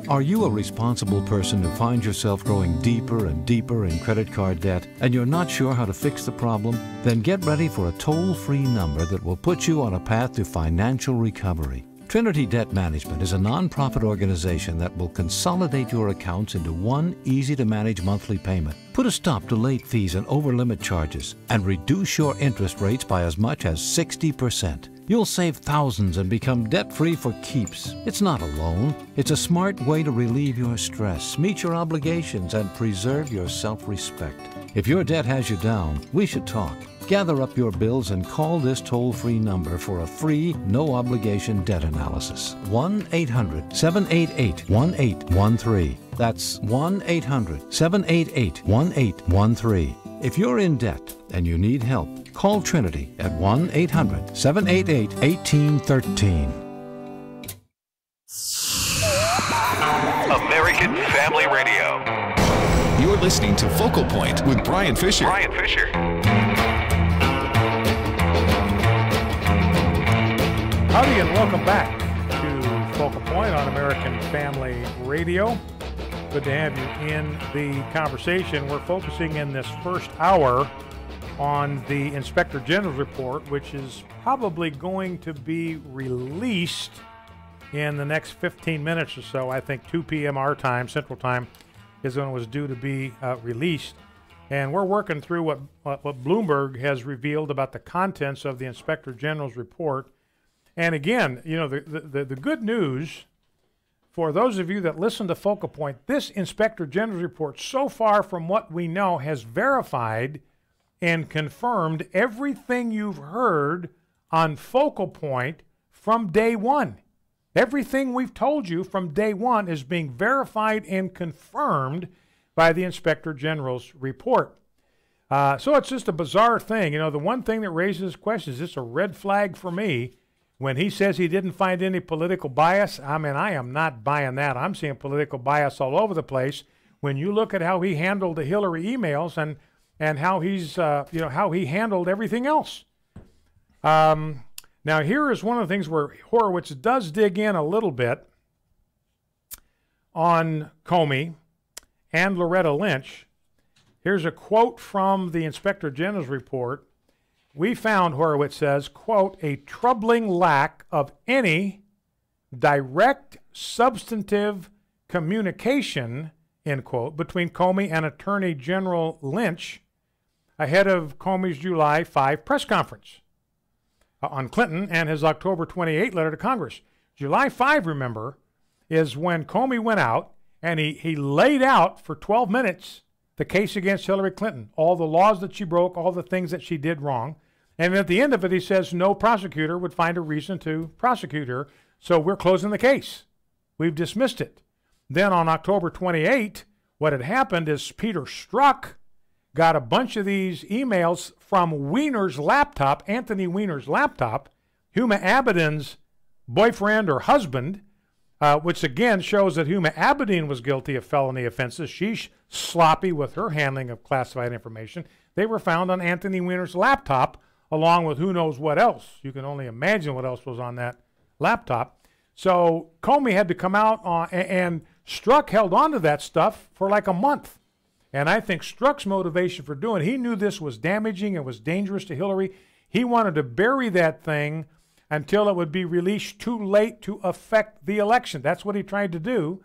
Are you a responsible person who finds yourself growing deeper and deeper in credit card debt and you're not sure how to fix the problem? Then get ready for a toll-free number that will put you on a path to financial recovery. Trinity Debt Management is a nonprofit organization that will consolidate your accounts into one easy-to-manage monthly payment, put a stop to late fees and over-limit charges, and reduce your interest rates by as much as 60%. You'll save thousands and become debt-free for keeps. It's not a loan. It's a smart way to relieve your stress, meet your obligations, and preserve your self-respect. If your debt has you down, we should talk. Gather up your bills and call this toll-free number for a free, no-obligation debt analysis. 1-800-788-1813. That's 1-800-788-1813. If you're in debt and you need help, call Trinity at 1-800-788-1813. American Family Radio. You're listening to Focal Point with Brian Fisher. Brian Fisher. Howdy and welcome back to Focal Point on American Family Radio. Good to have you in the conversation. We're focusing in this first hour on the Inspector General's report, which is probably going to be released in the next 15 minutes or so. I think 2 p.m. our time, Central Time, is when it was due to be released. And we're working through what Bloomberg has revealed about the contents of the Inspector General's report. And again, you know, the good news for those of you that listen to Focal Point, this Inspector General's report, so far from what we know, has verified and confirmed everything you've heard on Focal Point from day one. Everything we've told you from day one is being verified and confirmed by the Inspector General's report. So it's just a bizarre thing. You know, the one thing that raises questions, it's a red flag for me. When he says he didn't find any political bias, I mean, I am not buying that. I'm seeing political bias all over the place. When you look at how he handled the Hillary emails and how he's, how he handled everything else. Now, here is one of the things where Horowitz does dig in a little bit on Comey and Loretta Lynch. Here's a quote from the Inspector General's report. We found, Horowitz says, quote, a troubling lack of any direct substantive communication, end quote, between Comey and Attorney General Lynch ahead of Comey's July 5 press conference on Clinton and his October 28 letter to Congress. July 5, remember, is when Comey went out and he laid out for 12 minutes the case against Hillary Clinton, all the laws that she broke, all the things that she did wrong. And at the end of it, he says no prosecutor would find a reason to prosecute her, so we're closing the case. We've dismissed it. Then on October 28, what had happened is Peter Strzok got a bunch of these emails from Weiner's laptop, Anthony Weiner's laptop, Huma Abedin's boyfriend or husband, which again shows that Huma Abedin was guilty of felony offenses. She's sloppy with her handling of classified information. They were found on Anthony Weiner's laptop, along with who knows what else. You can only imagine what else was on that laptop. So Comey had to come out and Strzok held on to that stuff for like a month. And I think Strzok's motivation for doing it, he knew this was damaging and was dangerous to Hillary. He wanted to bury that thing until it would be released too late to affect the election. That's what he tried to do.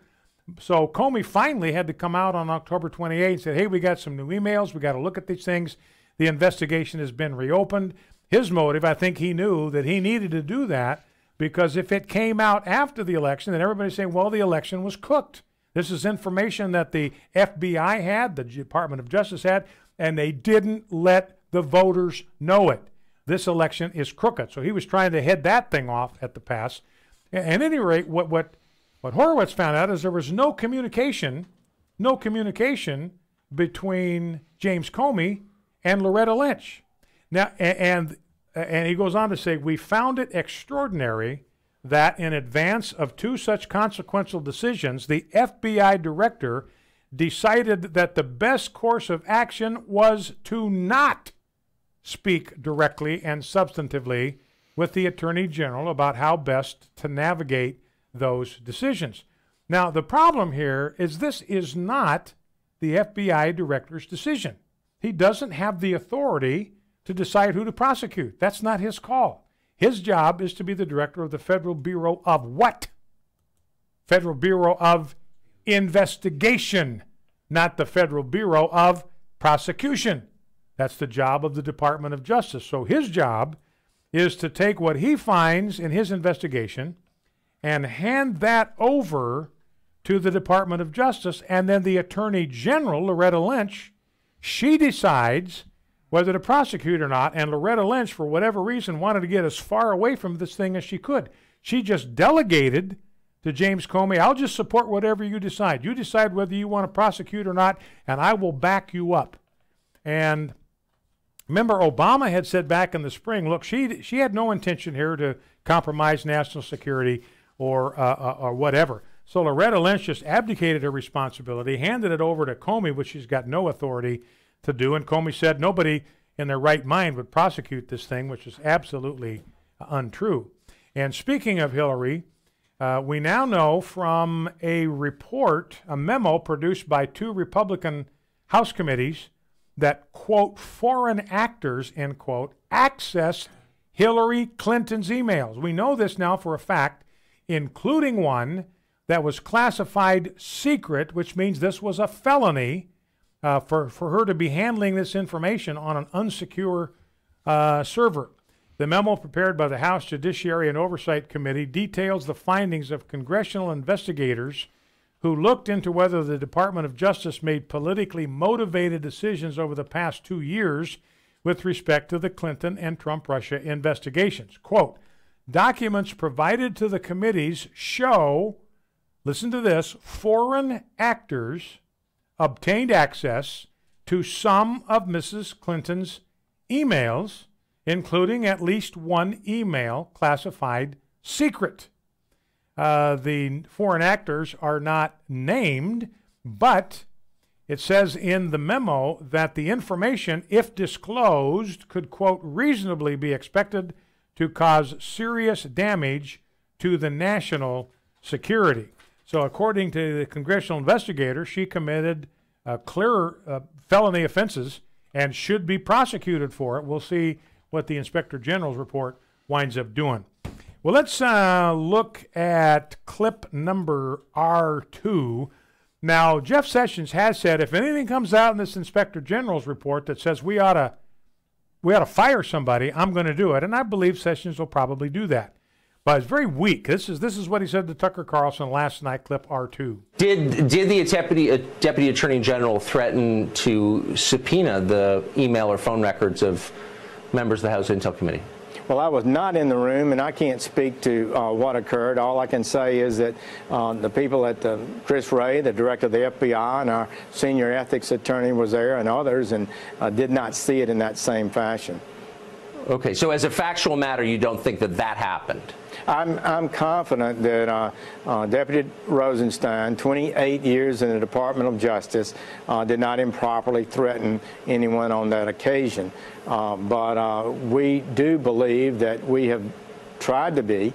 So Comey finally had to come out on October 28th and said, hey, we got some new emails. We got to look at these things. The investigation has been reopened. His motive, I think he knew that he needed to do that because if it came out after the election, then everybody's saying, well, the election was cooked. This is information that the FBI had, the Department of Justice had, and they didn't let the voters know it. This election is crooked. So he was trying to head that thing off at the pass. At any rate, what Horowitz found out is there was no communication between James Comey and Loretta Lynch. Now, and he goes on to say, we found it extraordinary that in advance of two such consequential decisions, the FBI director decided that the best course of action was to not speak directly and substantively with the Attorney General about how best to navigate those decisions. Now, the problem here is this is not the FBI director's decision. He doesn't have the authority to decide who to prosecute. That's not his call. His job is to be the director of the Federal Bureau of what? Federal Bureau of Investigation, not the Federal Bureau of Prosecution. That's the job of the Department of Justice. So his job is to take what he finds in his investigation and hand that over to the Department of Justice, and then the Attorney General, Loretta Lynch, she decides whether to prosecute or not, and Loretta Lynch, for whatever reason, wanted to get as far away from this thing as she could. She just delegated to James Comey, I'll just support whatever you decide. You decide whether you want to prosecute or not, and I will back you up. And remember, Obama had said back in the spring, look, she had no intention here to compromise national security or whatever. So Loretta Lynch just abdicated her responsibility, handed it over to Comey, which she's got no authority to do, and Comey said nobody in their right mind would prosecute this thing, which is absolutely untrue. And speaking of Hillary, we now know from a report, a memo produced by two Republican House committees that, quote, foreign actors, end quote, accessed Hillary Clinton's emails. We know this now for a fact, including one that was classified secret, which means this was a felony for her to be handling this information on an unsecure server. The memo prepared by the House Judiciary and Oversight Committee details the findings of congressional investigators who looked into whether the Department of Justice made politically motivated decisions over the past 2 years with respect to the Clinton and Trump-Russia investigations. Quote, documents provided to the committees show, listen to this, foreign actors obtained access to some of Mrs. Clinton's emails, including at least one email classified secret. The foreign actors are not named, but it says in the memo that the information, if disclosed, could, quote, reasonably be expected to cause serious damage to the national security. So according to the congressional investigator, she committed clear felony offenses and should be prosecuted for it. We'll see what the Inspector General's report winds up doing. Well, let's look at clip number R2. Now, Jeff Sessions has said if anything comes out in this Inspector General's report that says we ought to fire somebody, I'm going to do it. And I believe Sessions will probably do that. But it's very weak. This is what he said to Tucker Carlson last night, clip R2. Did the Deputy Attorney General threaten to subpoena the email or phone records of members of the House Intel Committee? Well, I was not in the room, and I can't speak to what occurred. All I can say is that the people at Chris Wray, the director of the FBI, and our senior ethics attorney was there, and others, and did not see it in that same fashion. Okay, so as a factual matter, you don't think that that happened? I'm confident that Deputy Rosenstein, 28 years in the Department of Justice, did not improperly threaten anyone on that occasion. But we do believe that we have tried to be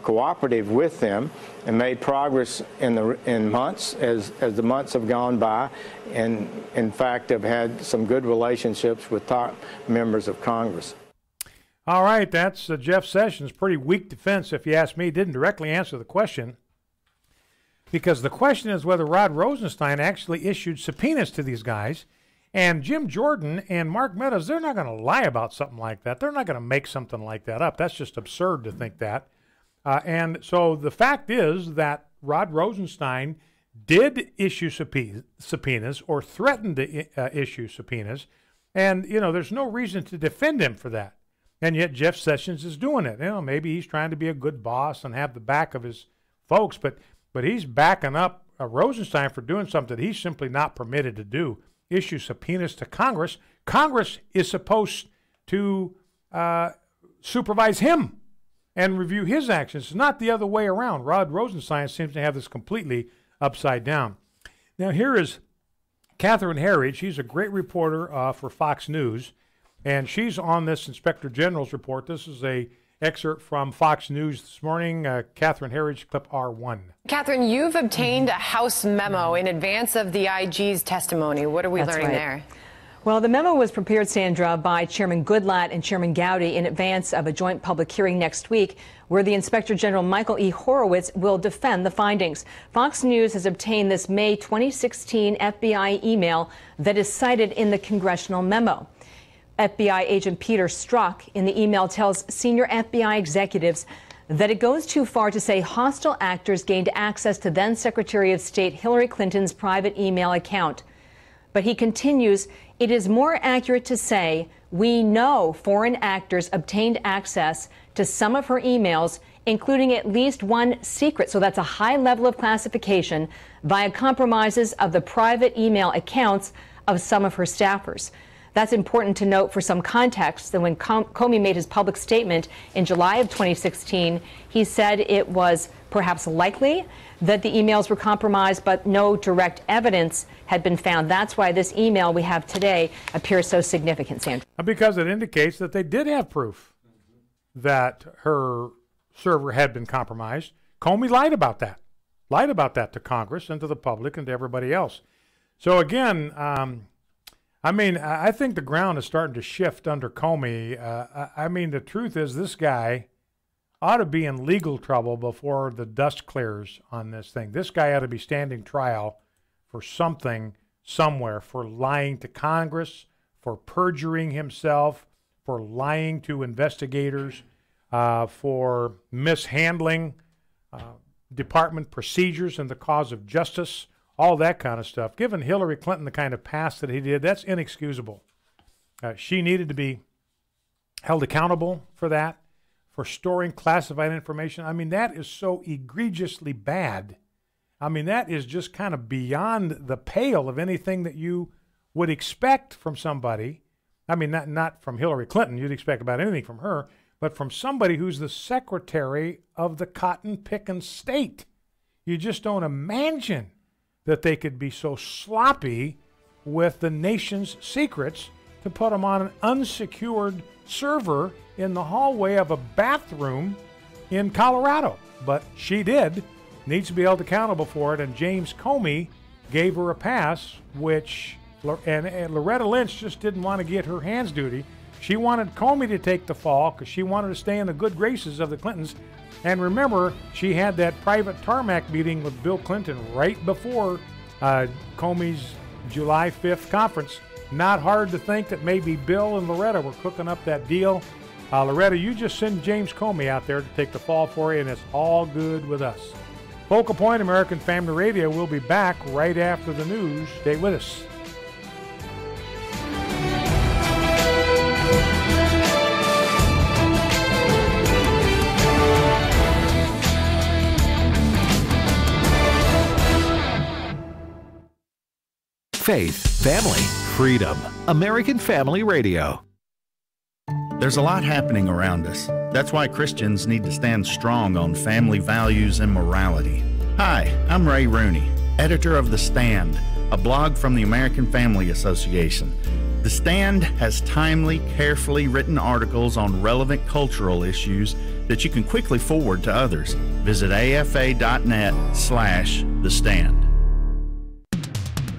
cooperative with them and made progress in months as the months have gone by, and in fact have had some good relationships with top members of Congress. All right, that's Jeff Sessions. Pretty weak defense, if you ask me. Didn't directly answer the question, because the question is whether Rod Rosenstein actually issued subpoenas to these guys. And Jim Jordan and Mark Meadows, they're not going to lie about something like that. They're not going to make something like that up. That's just absurd to think that. And so the fact is that Rod Rosenstein did issue subpoenas or threatened to issue subpoenas. And, you know, there's no reason to defend him for that. And yet Jeff Sessions is doing it. You know, maybe he's trying to be a good boss and have the back of his folks, but he's backing up Rosenstein for doing something he's simply not permitted to do, issue subpoenas to Congress. Congress is supposed to supervise him and review his actions, not the other way around. Rod Rosenstein seems to have this completely upside down. Now, here is Catherine Herridge. She's a great reporter for Fox News, and she's on this Inspector General's report. This is a excerpt from Fox News this morning. Catherine Herridge, clip R1. Catherine, you've obtained a House memo in advance of the IG's testimony. What are we learning there? Well, the memo was prepared, Sandra, by Chairman Goodlatte and Chairman Gowdy in advance of a joint public hearing next week, where the Inspector General Michael E. Horowitz will defend the findings. Fox News has obtained this May 2016 FBI email that is cited in the Congressional memo. FBI agent Peter Strzok in the email tells senior FBI executives that it goes too far to say hostile actors gained access to then Secretary of State Hillary Clinton's private email account. But he continues, it is more accurate to say we know foreign actors obtained access to some of her emails, including at least one secret, so that's a high level of classification, via compromises of the private email accounts of some of her staffers. That's important to note for some context that when Comey made his public statement in July of 2016, he said it was perhaps likely that the emails were compromised, but no direct evidence had been found. That's why this email we have today appears so significant, Sandra. Because it indicates that they did have proof that her server had been compromised. Comey lied about that to Congress and to the public and to everybody else. So again, I mean, I think the ground is starting to shift under Comey. I mean, the truth is this guy ought to be in legal trouble before the dust clears on this thing. This guy ought to be standing trial for something somewhere, for lying to Congress, for perjuring himself, for lying to investigators, for mishandling department procedures in the cause of justice, all that kind of stuff. Given Hillary Clinton the kind of past that he did, that's inexcusable. She needed to be held accountable for that, for storing classified information. I mean, that is so egregiously bad. I mean, that is just kind of beyond the pale of anything that you would expect from somebody. I mean, not from Hillary Clinton. You'd expect about anything from her, but from somebody who's the secretary of the cotton-picking state. You just don't imagine that they could be so sloppy with the nation's secrets to put them on an unsecured server in the hallway of a bathroom in Colorado. But she did, needs to be held accountable for it, and James Comey gave her a pass, and Loretta Lynch just didn't want to get her hands dirty. She wanted Comey to take the fall because she wanted to stay in the good graces of the Clintons. And remember, she had that private tarmac meeting with Bill Clinton right before Comey's July 5th conference. Not hard to think that maybe Bill and Loretta were cooking up that deal. Loretta, you just send James Comey out there to take the fall for you, and it's all good with us. Focal Point, American Family Radio. We'll be back right after the news. Stay with us. Faith, family, freedom. American Family Radio. There's a lot happening around us. That's why Christians need to stand strong on family values and morality. Hi, I'm Ray Rooney, editor of The Stand, a blog from the American Family Association. The Stand has timely, carefully written articles on relevant cultural issues that you can quickly forward to others. Visit afa.net/The Stand.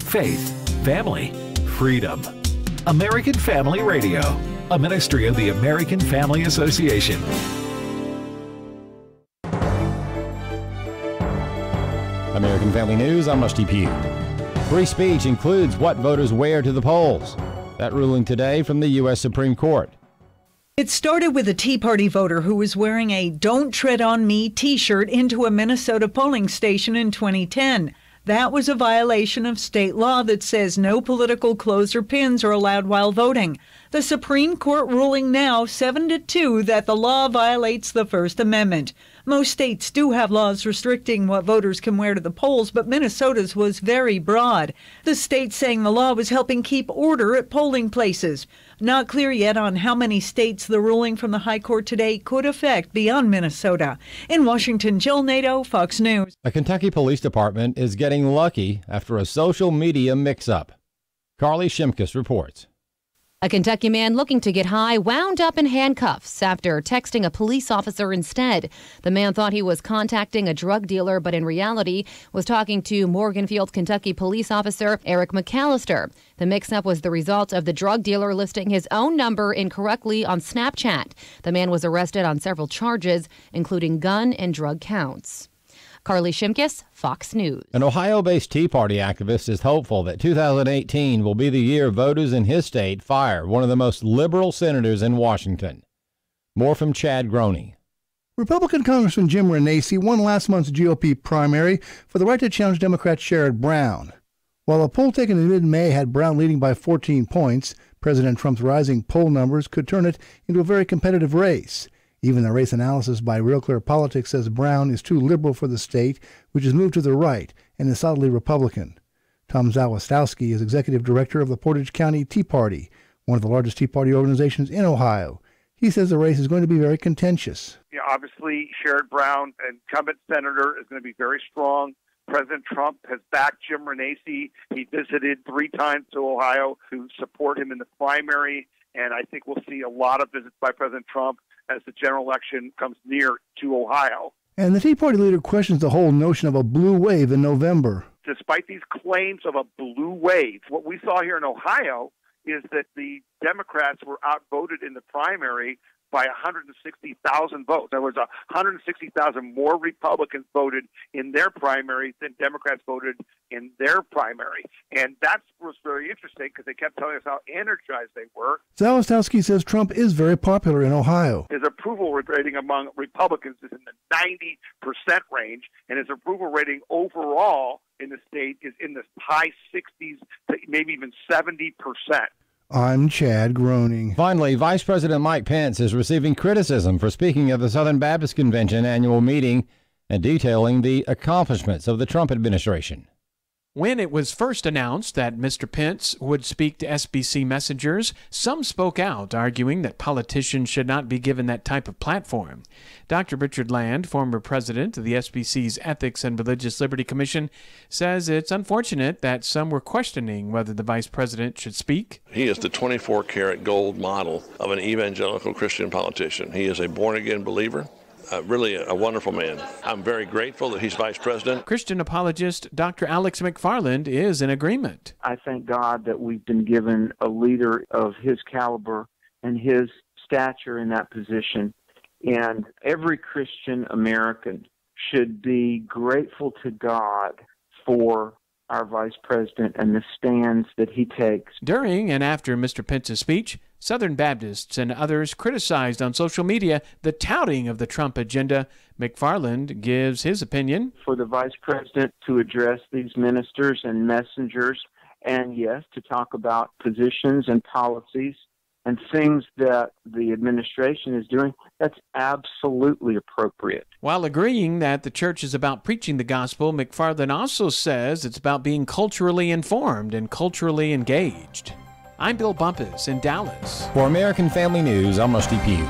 Faith, family, freedom. American Family Radio, a ministry of the American Family Association. American Family News, I'm Rusty Pugh. Free speech includes what voters wear to the polls. That ruling today from the U.S. Supreme Court. It started with a Tea Party voter who was wearing a "Don't Tread on Me" t-shirt into a Minnesota polling station in 2010. That was a violation of state law that says no political clothes or pins are allowed while voting. The Supreme Court ruling now 7-2 that the law violates the First Amendment. Most states do have laws restricting what voters can wear to the polls, but Minnesota's was very broad. The state saying the law was helping keep order at polling places. Not clear yet on how many states the ruling from the High Court today could affect beyond Minnesota. In Washington, Jill Nato, Fox News. A Kentucky police department is getting lucky after a social media mix-up. Carly Shimkus reports. A Kentucky man looking to get high wound up in handcuffs after texting a police officer instead. The man thought he was contacting a drug dealer, but in reality was talking to Morganfield, Kentucky police officer Eric McAllister. The mix-up was the result of the drug dealer listing his own number incorrectly on Snapchat. The man was arrested on several charges, including gun and drug counts. Carly Shimkus, Fox News. An Ohio-based Tea Party activist is hopeful that 2018 will be the year voters in his state fire one of the most liberal senators in Washington. More from Chad Groney. Republican Congressman Jim Renacci won last month's GOP primary for the right to challenge Democrat Sherrod Brown. While a poll taken in mid-May had Brown leading by 14 points, President Trump's rising poll numbers could turn it into a very competitive race. Even the race analysis by Real Clear Politics says Brown is too liberal for the state, which has moved to the right and is solidly Republican. Tom Zawistowski is executive director of the Portage County Tea Party, one of the largest Tea Party organizations in Ohio. He says the race is going to be very contentious. Yeah, obviously, Sherrod Brown, incumbent senator, is going to be very strong. President Trump has backed Jim Renacci. He visited 3 times to Ohio to support him in the primary, and I think we'll see a lot of visits by President Trump as the general election comes near to Ohio. And the Tea Party leader questions the whole notion of a blue wave in November. Despite these claims of a blue wave, what we saw here in Ohio is that the Democrats were outvoted in the primary by 160,000 votes. There was 160,000 more Republicans voted in their primary than Democrats voted in their primary. And that was very interesting because they kept telling us how energized they were. Zawistowski says Trump is very popular in Ohio. His approval rating among Republicans is in the 90% range, and his approval rating overall in the state is in the high 60s to maybe even 70%. I'm Chad Groening. Finally, Vice President Mike Pence is receiving criticism for speaking at the Southern Baptist Convention annual meeting and detailing the accomplishments of the Trump administration. When it was first announced that Mr. Pence would speak to SBC messengers, some spoke out, arguing that politicians should not be given that type of platform. Dr. Richard Land, former president of the SBC's Ethics and Religious Liberty Commission, says it's unfortunate that some were questioning whether the vice president should speak. He is the 24-karat gold model of an evangelical Christian politician. He is a born-again believer. Really a wonderful man. I'm very grateful that he's vice president. Christian apologist Dr. Alex McFarland is in agreement. I thank God that we've been given a leader of his caliber and his stature in that position. And every Christian American should be grateful to God for our vice president and the stands that he takes. During and after Mr. Pence's speech, Southern Baptists and others criticized on social media the touting of the Trump agenda. McFarland gives his opinion. For the vice president to address these ministers and messengers, and yes, to talk about positions and policies and things that the administration is doing, that's absolutely appropriate. While agreeing that the church is about preaching the gospel, McFarland also says it's about being culturally informed and culturally engaged. I'm Bill Bumpus in Dallas. For American Family News, I'm Rusty Pugh.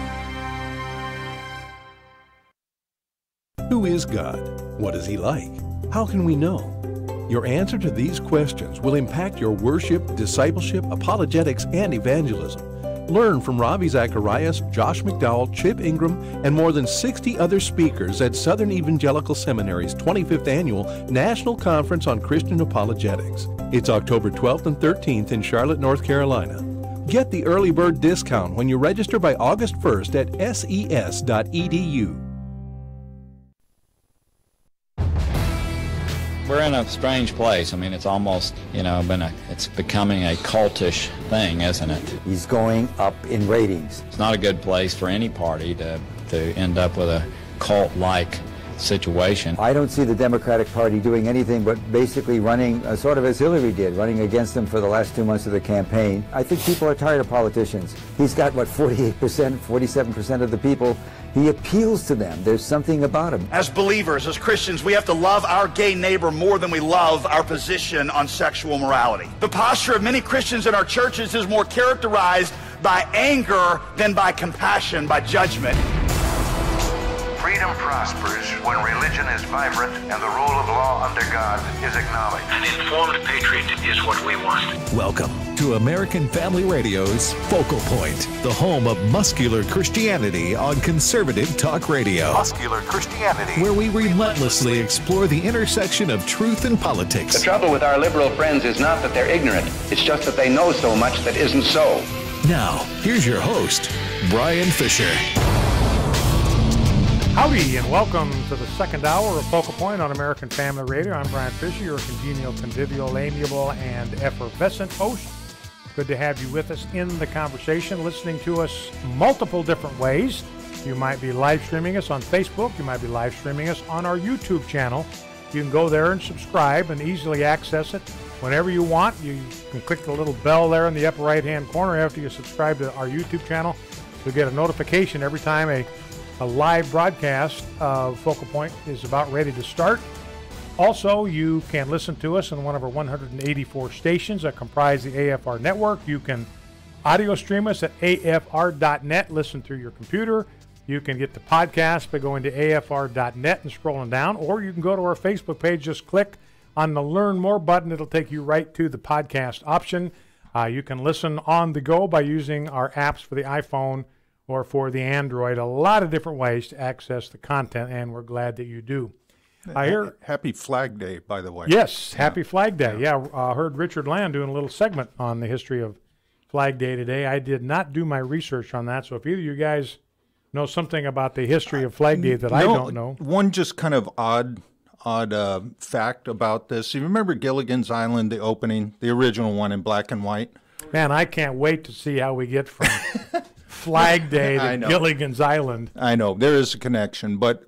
Who is God? What is He like? How can we know? Your answer to these questions will impact your worship, discipleship, apologetics, and evangelism. Learn from Ravi Zacharias, Josh McDowell, Chip Ingram, and more than 60 other speakers at Southern Evangelical Seminary's 25th Annual National Conference on Christian Apologetics. It's October 12th and 13th in Charlotte, North Carolina. Get the early bird discount when you register by August 1st at ses.edu. We're in a strange place. I mean, it's almost, it's becoming a cultish thing, isn't it? He's going up in ratings. It's not a good place for any party to end up with a cult-like situation. I don't see the Democratic Party doing anything but basically running sort of as Hillary did, running against them for the last 2 months of the campaign. I think people are tired of politicians. He's got, 48%, 47% of the people. He appeals to them. There's something about him. As believers, as Christians, we have to love our gay neighbor more than we love our position on sexual morality. The posture of many Christians in our churches is more characterized by anger than by compassion, by judgment. Freedom prospers when religion is vibrant and the rule of law under God is acknowledged. An informed patriot is what we want. Welcome to American Family Radio's Focal Point, the home of muscular Christianity on conservative talk radio. Muscular Christianity. Where we relentlessly explore the intersection of truth and politics. The trouble with our liberal friends is not that they're ignorant. It's just that they know so much that isn't so. Now, here's your host, Brian Fisher. Howdy, and welcome to the second hour of Focal Point on American Family Radio. I'm Brian Fisher, your congenial, convivial, amiable, and effervescent host. Good to have you with us in the conversation, listening to us multiple different ways. You might be live streaming us on Facebook. You might be live streaming us on our YouTube channel. You can go there and subscribe and easily access it whenever you want. You can click the little bell there in the upper right-hand corner after you subscribe to our YouTube channel. You'll get a notification every time a live broadcast of Focal Point is about ready to start. Also, you can listen to us on one of our 184 stations that comprise the AFR network. You can audio stream us at afr.net, listen through your computer. You can get the podcast by going to afr.net and scrolling down, or you can go to our Facebook page, just click on the Learn More button. It'll take you right to the podcast option. You can listen on the go by using our apps for the iPhone or for the Android. A lot of different ways to access the content, and we're glad that you do. Happy Flag Day, by the way. Yes, Happy Flag Day. Yeah, I heard Richard Land doing a little segment on the history of Flag Day today. I did not do my research on that, so if either of you guys know something about the history of Flag Day that I don't know. One just kind of odd fact about this. You remember Gilligan's Island, the opening, the original one in black and white? Man, I can't wait to see how we get from Flag Day to Gilligan's Island. I know, there is a connection, but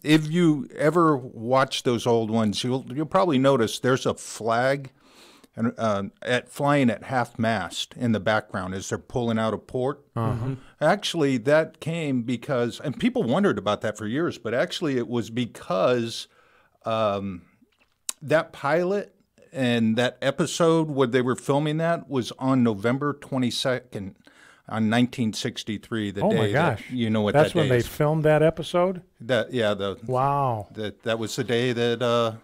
if you ever watch those old ones, you'll probably notice there's a flag flying at half-mast in the background as they're pulling out of port. Actually, that came because, and people wondered about that for years, but actually it was because that pilot and that episode where they were filming that was on November 22nd. On 1963, the day. Oh my gosh! You know what that's that day when they is. filmed that episode. Wow. That was the day that.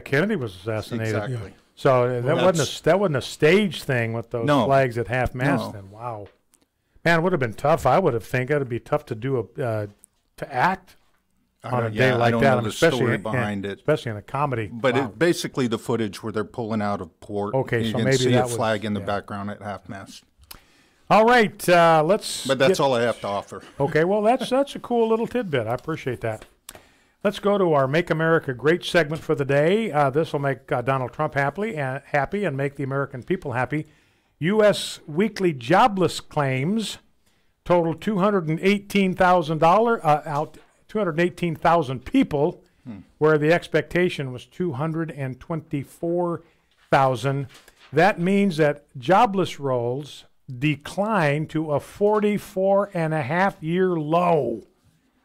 Kennedy was assassinated. Exactly. So that wasn't a stage thing with those flags at half mast. Then wow, man, it would have been tough. I would have think it'd be tough to do to act on a day like that. Especially behind it, especially in a comedy. But it, basically, the footage where they're pulling out of port. Okay, you so can maybe see that a flag in the background at half mast. All right, let's. But that's all I have to offer. Okay, well that's a cool little tidbit. I appreciate that. Let's go to our Make America Great segment for the day. This will make Donald Trump happy and make the American people happy. U.S. weekly jobless claims total 218,000 people, where the expectation was 224,000. That means that jobless rolls declined to a 44.5-year low.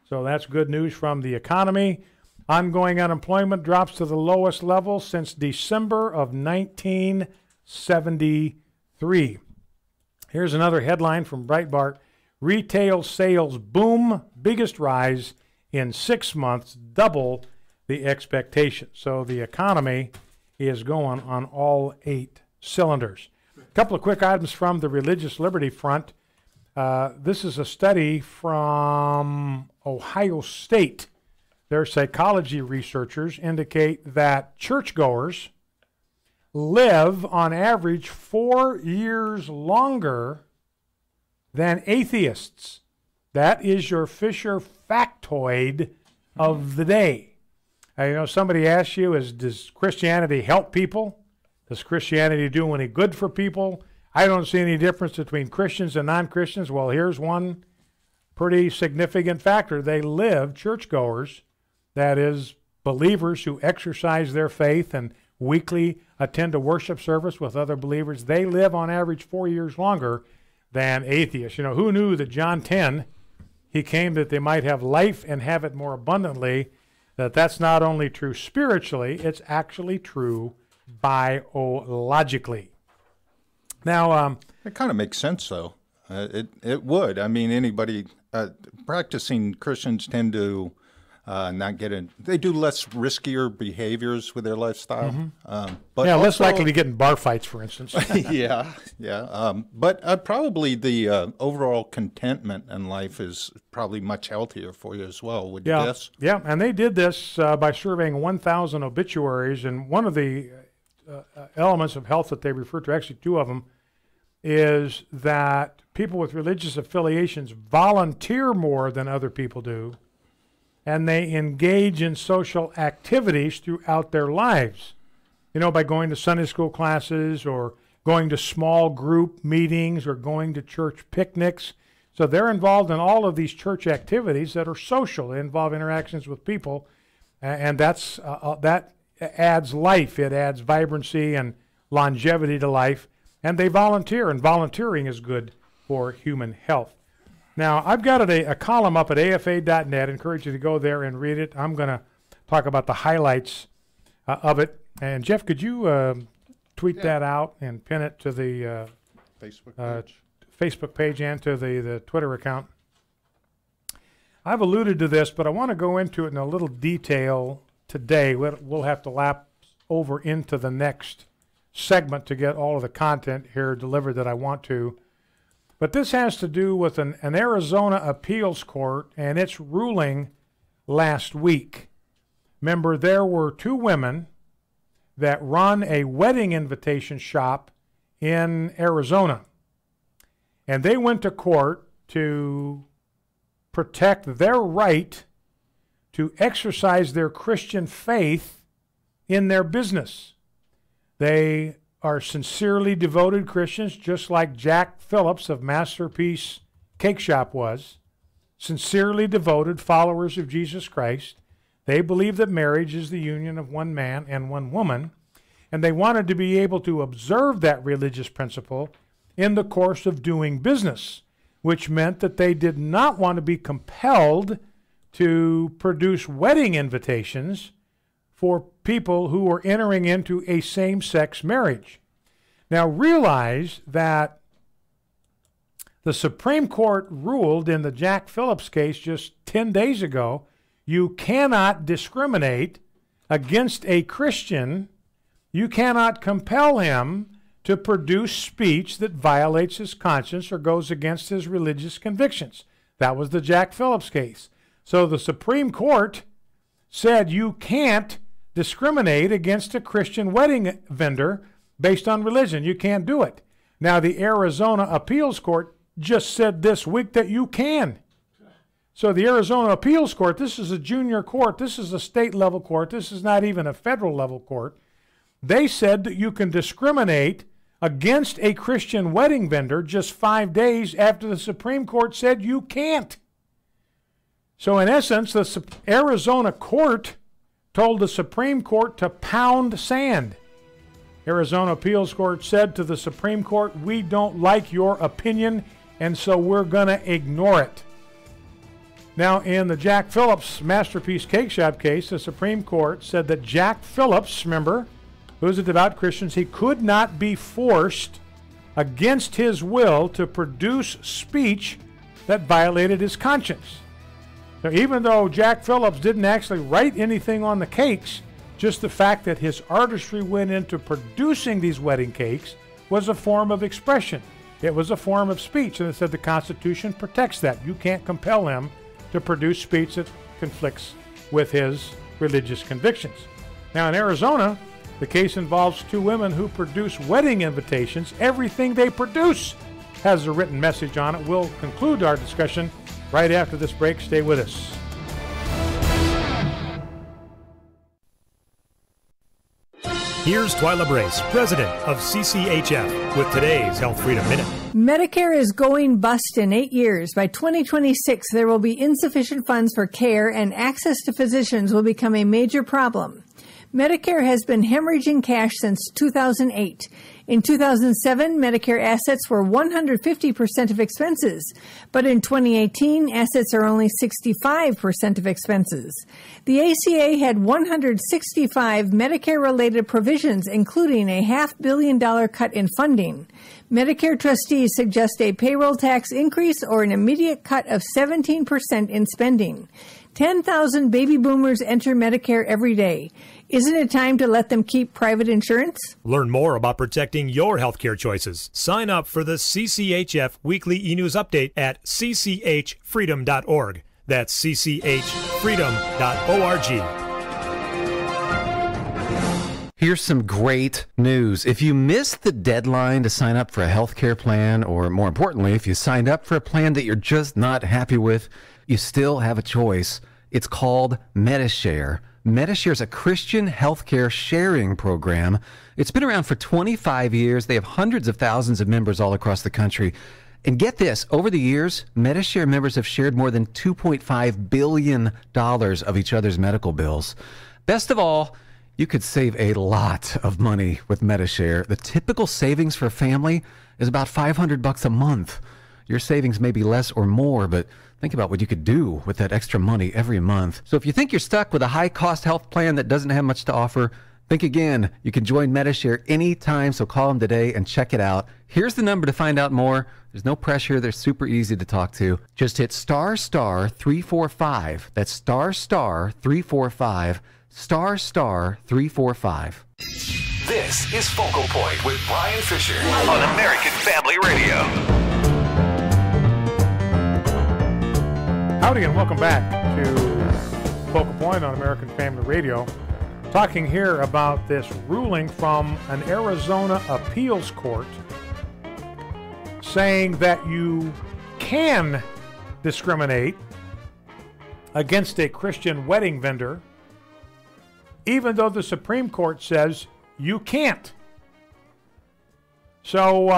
So that's good news from the economy. Ongoing unemployment drops to the lowest level since December of 1973. Here's another headline from Breitbart. Retail sales boom, biggest rise in 6 months, double the expectation. So the economy is going on all 8 cylinders. A couple of quick items from the Religious Liberty Front. This is a study from Ohio State. Their psychology researchers indicate that churchgoers live on average 4 years longer than atheists. That is your Fisher factoid of the day. Somebody asks you, does Christianity help people? Does Christianity do any good for people? I don't see any difference between Christians and non-Christians. Well, here's one pretty significant factor. They live, churchgoers, that is, believers who exercise their faith and weekly attend a worship service with other believers, they live on average 4 years longer than atheists. Who knew that John 10, he came that they might have life and have it more abundantly, that's not only true spiritually, it's actually true biologically. Now, it kind of makes sense, though. It would. I mean, anybody practicing Christians tend to not get in. They do less riskier behaviors with their lifestyle. Mm-hmm. But less also, likely to get in bar fights, for instance. yeah. But probably the overall contentment in life is probably much healthier for you as well, would you guess? Yeah, and they did this by surveying 1,000 obituaries, and one of the elements of health that they refer to, actually 2 of them, is that people with religious affiliations volunteer more than other people do, and they engage in social activities throughout their lives, by going to Sunday school classes or going to small group meetings or going to church picnics. So they're involved in all of these church activities that are social. They involve interactions with people, and that adds life. It adds vibrancy and longevity to life, and they volunteer, and volunteering is good for human health. Now, I've got a column up at afa.net. I encourage you to go there and read it. I'm going to talk about the highlights of it. And, Jeff, could you tweet that out and pin it to the Facebook page and to the Twitter account? I've alluded to this, but I want to go into it in a little detail today. We'll have to lapse over into the next segment to get all of the content here delivered that I want to. But this has to do with an Arizona appeals court and its ruling last week. Remember, there were 2 women that run a wedding invitation shop in Arizona. And they went to court to protect their right to exercise their Christian faith in their business. They are sincerely devoted Christians, just like Jack Phillips of Masterpiece Cake Shop was, sincerely devoted followers of Jesus Christ. They believe that marriage is the union of one man and one woman, and they wanted to be able to observe that religious principle in the course of doing business, which meant that they did not want to be compelled to produce wedding invitations for people who were entering into a same-sex marriage. Now realize that the Supreme Court ruled in the Jack Phillips case just 10 days ago, you cannot discriminate against a Christian. You cannot compel him to produce speech that violates his conscience or goes against his religious convictions. That was the Jack Phillips case. So the Supreme Court said you can't discriminate against a Christian wedding vendor based on religion. You can't do it. Now, the Arizona Appeals Court just said this week that you can. So the Arizona Appeals Court, this is a junior court. This is a state-level court. This is not even a federal-level court. They said that you can discriminate against a Christian wedding vendor just 5 days after the Supreme Court said you can't. So in essence, the Arizona court told the Supreme Court to pound sand. Arizona Appeals Court said to the Supreme Court, we don't like your opinion, and so we're going to ignore it. Now, in the Jack Phillips Masterpiece Cake Shop case, the Supreme Court said that Jack Phillips, remember, who's a devout Christian, he could not be forced against his will to produce speech that violated his conscience. Now, even though Jack Phillips didn't actually write anything on the cakes, just the fact that his artistry went into producing these wedding cakes was a form of expression. It was a form of speech, and it said the Constitution protects that. You can't compel him to produce speech that conflicts with his religious convictions. Now, in Arizona, the case involves two women who produce wedding invitations. Everything they produce has a written message on it. We'll conclude our discussion right after this break. Stay with us. Here's Twyla Brace, president of CCHF, with today's Health Freedom Minute. Medicare is going bust in 8 years. By 2026, there will be insufficient funds for care, and access to physicians will become a major problem. Medicare has been hemorrhaging cash since 2008. In 2007, Medicare assets were 150% of expenses, but in 2018, assets are only 65% of expenses. The ACA had 165 Medicare-related provisions, including a $500 million cut in funding. Medicare trustees suggest a payroll tax increase or an immediate cut of 17% in spending. 10,000 baby boomers enter Medicare every day. Isn't it time to let them keep private insurance? Learn more about protecting your healthcare choices. Sign up for the CCHF Weekly E-News Update at cchfreedom.org. That's cchfreedom.org. Here's some great news. If you missed the deadline to sign up for a healthcare plan, or more importantly, if you signed up for a plan that you're just not happy with, you still have a choice. It's called Medi-Share. Medi-Share is a Christian healthcare sharing program. It's been around for 25 years. They have hundreds of thousands of members all across the country. And get this, over the years, Medi-Share members have shared more than $2.5 billion of each other's medical bills. Best of all, you could save a lot of money with Medi-Share. The typical savings for a family is about $500 a month. Your savings may be less or more, but think about what you could do with that extra money every month. So if you think you're stuck with a high-cost health plan that doesn't have much to offer, think again. You can join Medi-Share anytime, so call them today and check it out. Here's the number to find out more. There's no pressure. They're super easy to talk to. Just hit *345. That's *345, *345. This is Focal Point with Brian Fisher on American Family Radio. Howdy and welcome back to Focal Point on American Family Radio. Talking here about this ruling from an Arizona appeals court saying that you can discriminate against a Christian wedding vendor, even though the Supreme Court says you can't. So,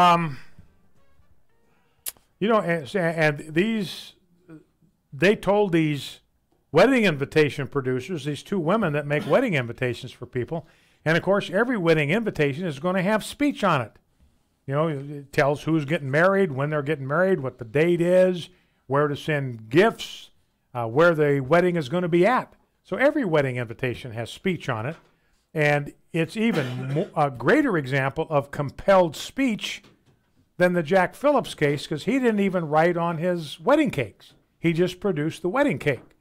and these... They told these wedding invitation producers, these two women that make wedding invitations for people, and of course every wedding invitation is going to have speech on it. You know, it tells who's getting married, when they're getting married, what the date is, where to send gifts, where the wedding is going to be at. So every wedding invitation has speech on it, and it's even a greater example of compelled speech than the Jack Phillips case, because he didn't even write on his wedding cakes. He just produced the wedding cake.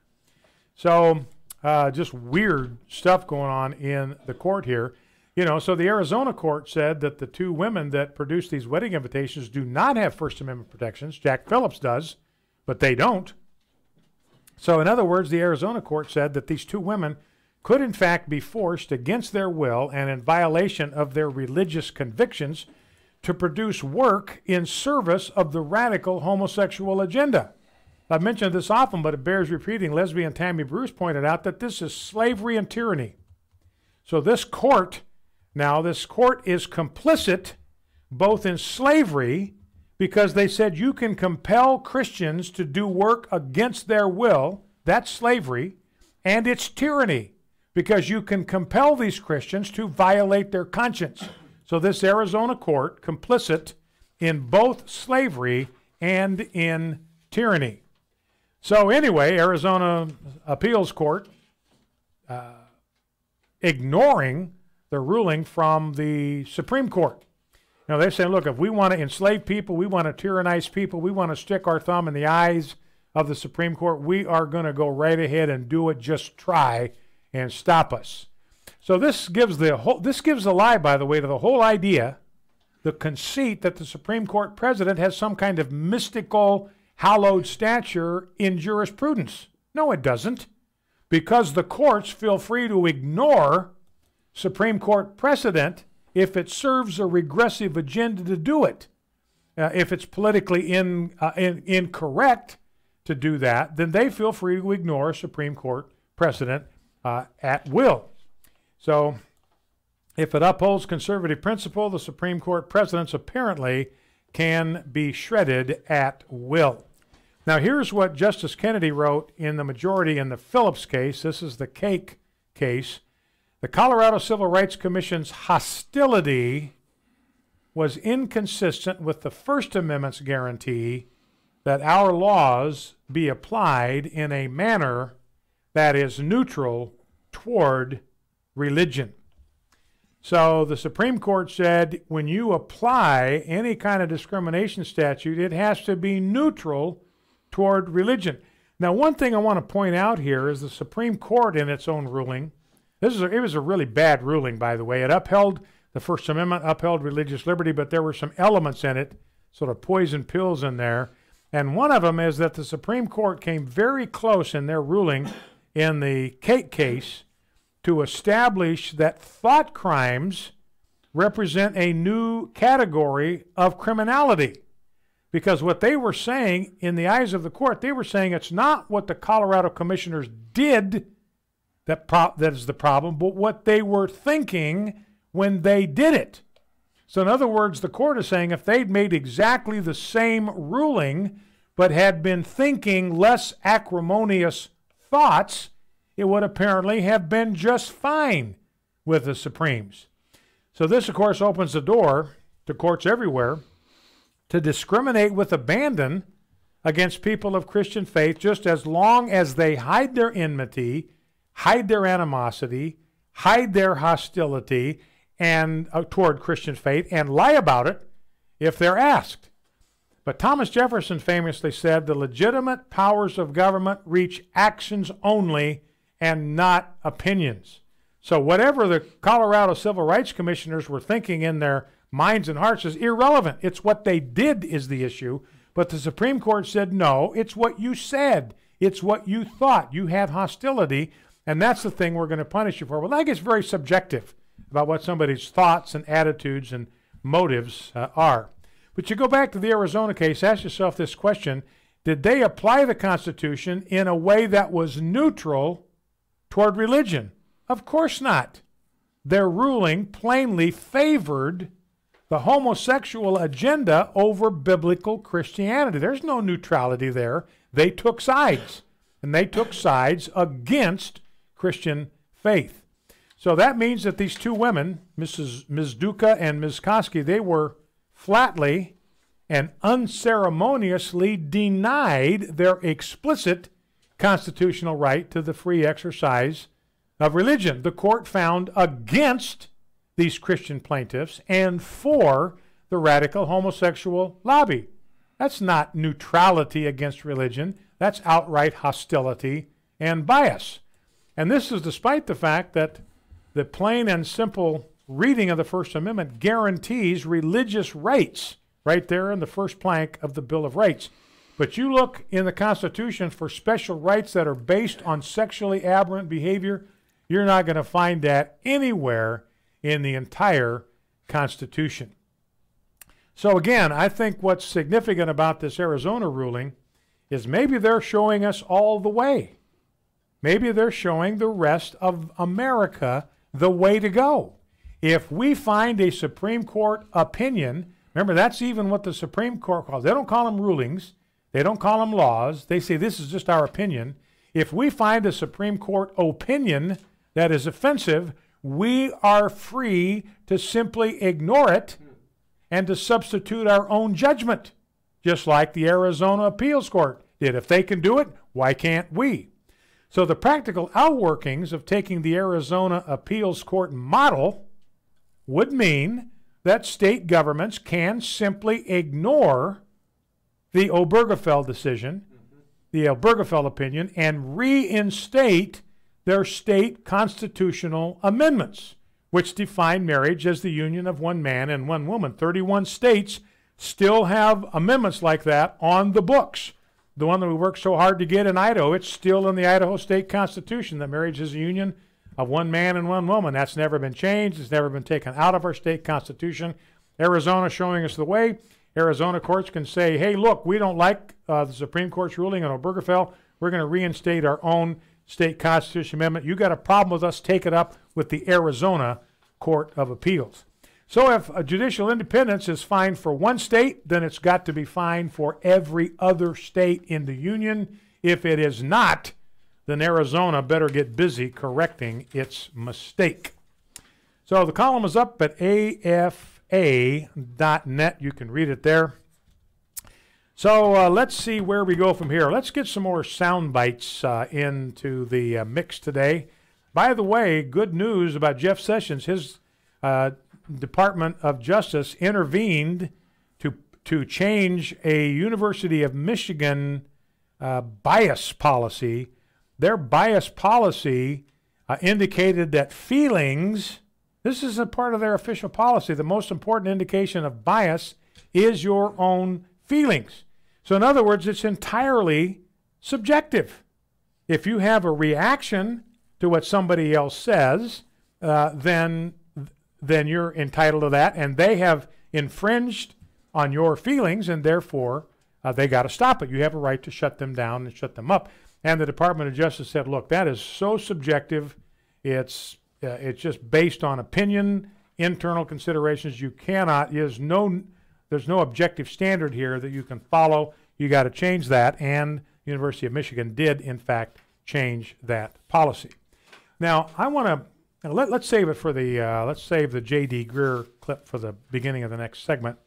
So just weird stuff going on in the court here. You know, so the Arizona court said that the two women that produced these wedding invitations do not have First Amendment protections. Jack Phillips does, but they don't. So in other words, the Arizona court said that these two women could in fact be forced against their will and in violation of their religious convictions to produce work in service of the radical homosexual agenda. I've mentioned this often, but it bears repeating. Lesbian Tammy Bruce pointed out that this is slavery and tyranny. So this court is complicit both in slavery, because they said you can compel Christians to do work against their will. That's slavery. And it's tyranny, because you can compel these Christians to violate their conscience. So this Arizona court, complicit in both slavery and in tyranny. So anyway, Arizona appeals court ignoring the ruling from the Supreme Court. Now, they're saying, look, if we want to enslave people, we want to tyrannize people, we want to stick our thumb in the eyes of the Supreme Court, we are going to go right ahead and do it. Just try and stop us. So this gives the lie, by the way, to the whole idea, the conceit that the Supreme Court president has some kind of mystical, hallowed stature in jurisprudence. No, it doesn't, because the courts feel free to ignore Supreme Court precedent if it serves a regressive agenda to do it. If it's politically incorrect to do that, then they feel free to ignore Supreme Court precedent at will. So if it upholds conservative principle, the Supreme Court precedents apparently can be shredded at will. Now, here's what Justice Kennedy wrote in the majority in the Phillips case. This is the Cake case. The Colorado Civil Rights Commission's hostility was inconsistent with the First Amendment's guarantee that our laws be applied in a manner that is neutral toward religion. So the Supreme Court said when you apply any kind of discrimination statute, it has to be neutral toward religion. Now, one thing I want to point out here is the Supreme Court in its own ruling, it was a really bad ruling, by the way. It upheld the First Amendment, upheld religious liberty, but there were some elements in it, sort of poison pills in there. And one of them is that the Supreme Court came very close in their ruling in the Cake case to establish that thought crimes represent a new category of criminality. Because what they were saying, in the eyes of the court, they were saying it's not what the Colorado commissioners did that is the problem, but what they were thinking when they did it. So in other words, the court is saying if they'd made exactly the same ruling, but had been thinking less acrimonious thoughts, it would apparently have been just fine with the Supremes. So this, of course, opens the door to courts everywhere to discriminate with abandon against people of Christian faith just as long as they hide their enmity, hide their animosity, hide their hostility and toward Christian faith, and lie about it if they're asked. But Thomas Jefferson famously said, the legitimate powers of government reach actions only and not opinions. So whatever the Colorado Civil Rights Commissioners were thinking in their minds and hearts is irrelevant. It's what they did is the issue. But the Supreme Court said, no, it's what you said. It's what you thought. You had hostility, and that's the thing we're going to punish you for. Well, that gets very subjective about what somebody's thoughts and attitudes and motives are. But you go back to the Arizona case, ask yourself this question: did they apply the Constitution in a way that was neutral toward religion? Of course not. Their ruling plainly favored the homosexual agenda over biblical Christianity. There's no neutrality there. They took sides, and they took sides against Christian faith. So that means that these two women, Ms. Duca and Ms. Koski, they were flatly and unceremoniously denied their explicit constitutional right to the free exercise of religion. The court found against these Christian plaintiffs and for the radical homosexual lobby. That's not neutrality against religion. That's outright hostility and bias. And this is despite the fact that the plain and simple reading of the First Amendment guarantees religious rights right there in the first plank of the Bill of Rights. But you look in the Constitution for special rights that are based on sexually aberrant behavior, you're not going to find that anywhere in the entire Constitution. So again, I think what's significant about this Arizona ruling is maybe they're showing us all the way. Maybe they're showing the rest of America the way to go. If we find a Supreme Court opinion, remember that's even what the Supreme Court calls. They don't call them rulings. They don't call them laws. They say this is just our opinion. If we find a Supreme Court opinion that is offensive, we are free to simply ignore it and to substitute our own judgment, just like the Arizona Appeals Court did. If they can do it, why can't we? So the practical outworkings of taking the Arizona Appeals Court model would mean that state governments can simply ignore the Obergefell decision, the Obergefell opinion, and reinstate their state constitutional amendments, which define marriage as the union of one man and one woman. 31 states still have amendments like that on the books. The one that we worked so hard to get in Idaho, it's still in the Idaho State Constitution that marriage is a union of one man and one woman. That's never been changed. It's never been taken out of our state constitution. Arizona showing us the way. Arizona courts can say, hey, look, we don't like the Supreme Court's ruling on Obergefell. We're going to reinstate our own state constitution amendment. You got a problem with us, take it up with the Arizona Court of Appeals. So if a judicial independence is fine for one state, then it's got to be fine for every other state in the union. If it is not, then Arizona better get busy correcting its mistake. So the column is up at afa.net. You can read it there. So let's see where we go from here. Let's get some more sound bites into the mix today. By the way, good news about Jeff Sessions. His Department of Justice intervened to change a University of Michigan bias policy. Their bias policy indicated that feelings, this is a part of their official policy, the most important indication of bias is your own feelings. So in other words, it's entirely subjective. If you have a reaction to what somebody else says, then you're entitled to that, and they have infringed on your feelings, and therefore they got to stop it. You have a right to shut them down and shut them up. And the Department of Justice said, look, that is so subjective. It's just based on opinion, internal considerations. You cannot, there's no objective standard here that you can follow. You got to change that, and University of Michigan did, in fact, change that policy. Now, I want to let's save it for the let's save the J.D. Greear clip for the beginning of the next segment.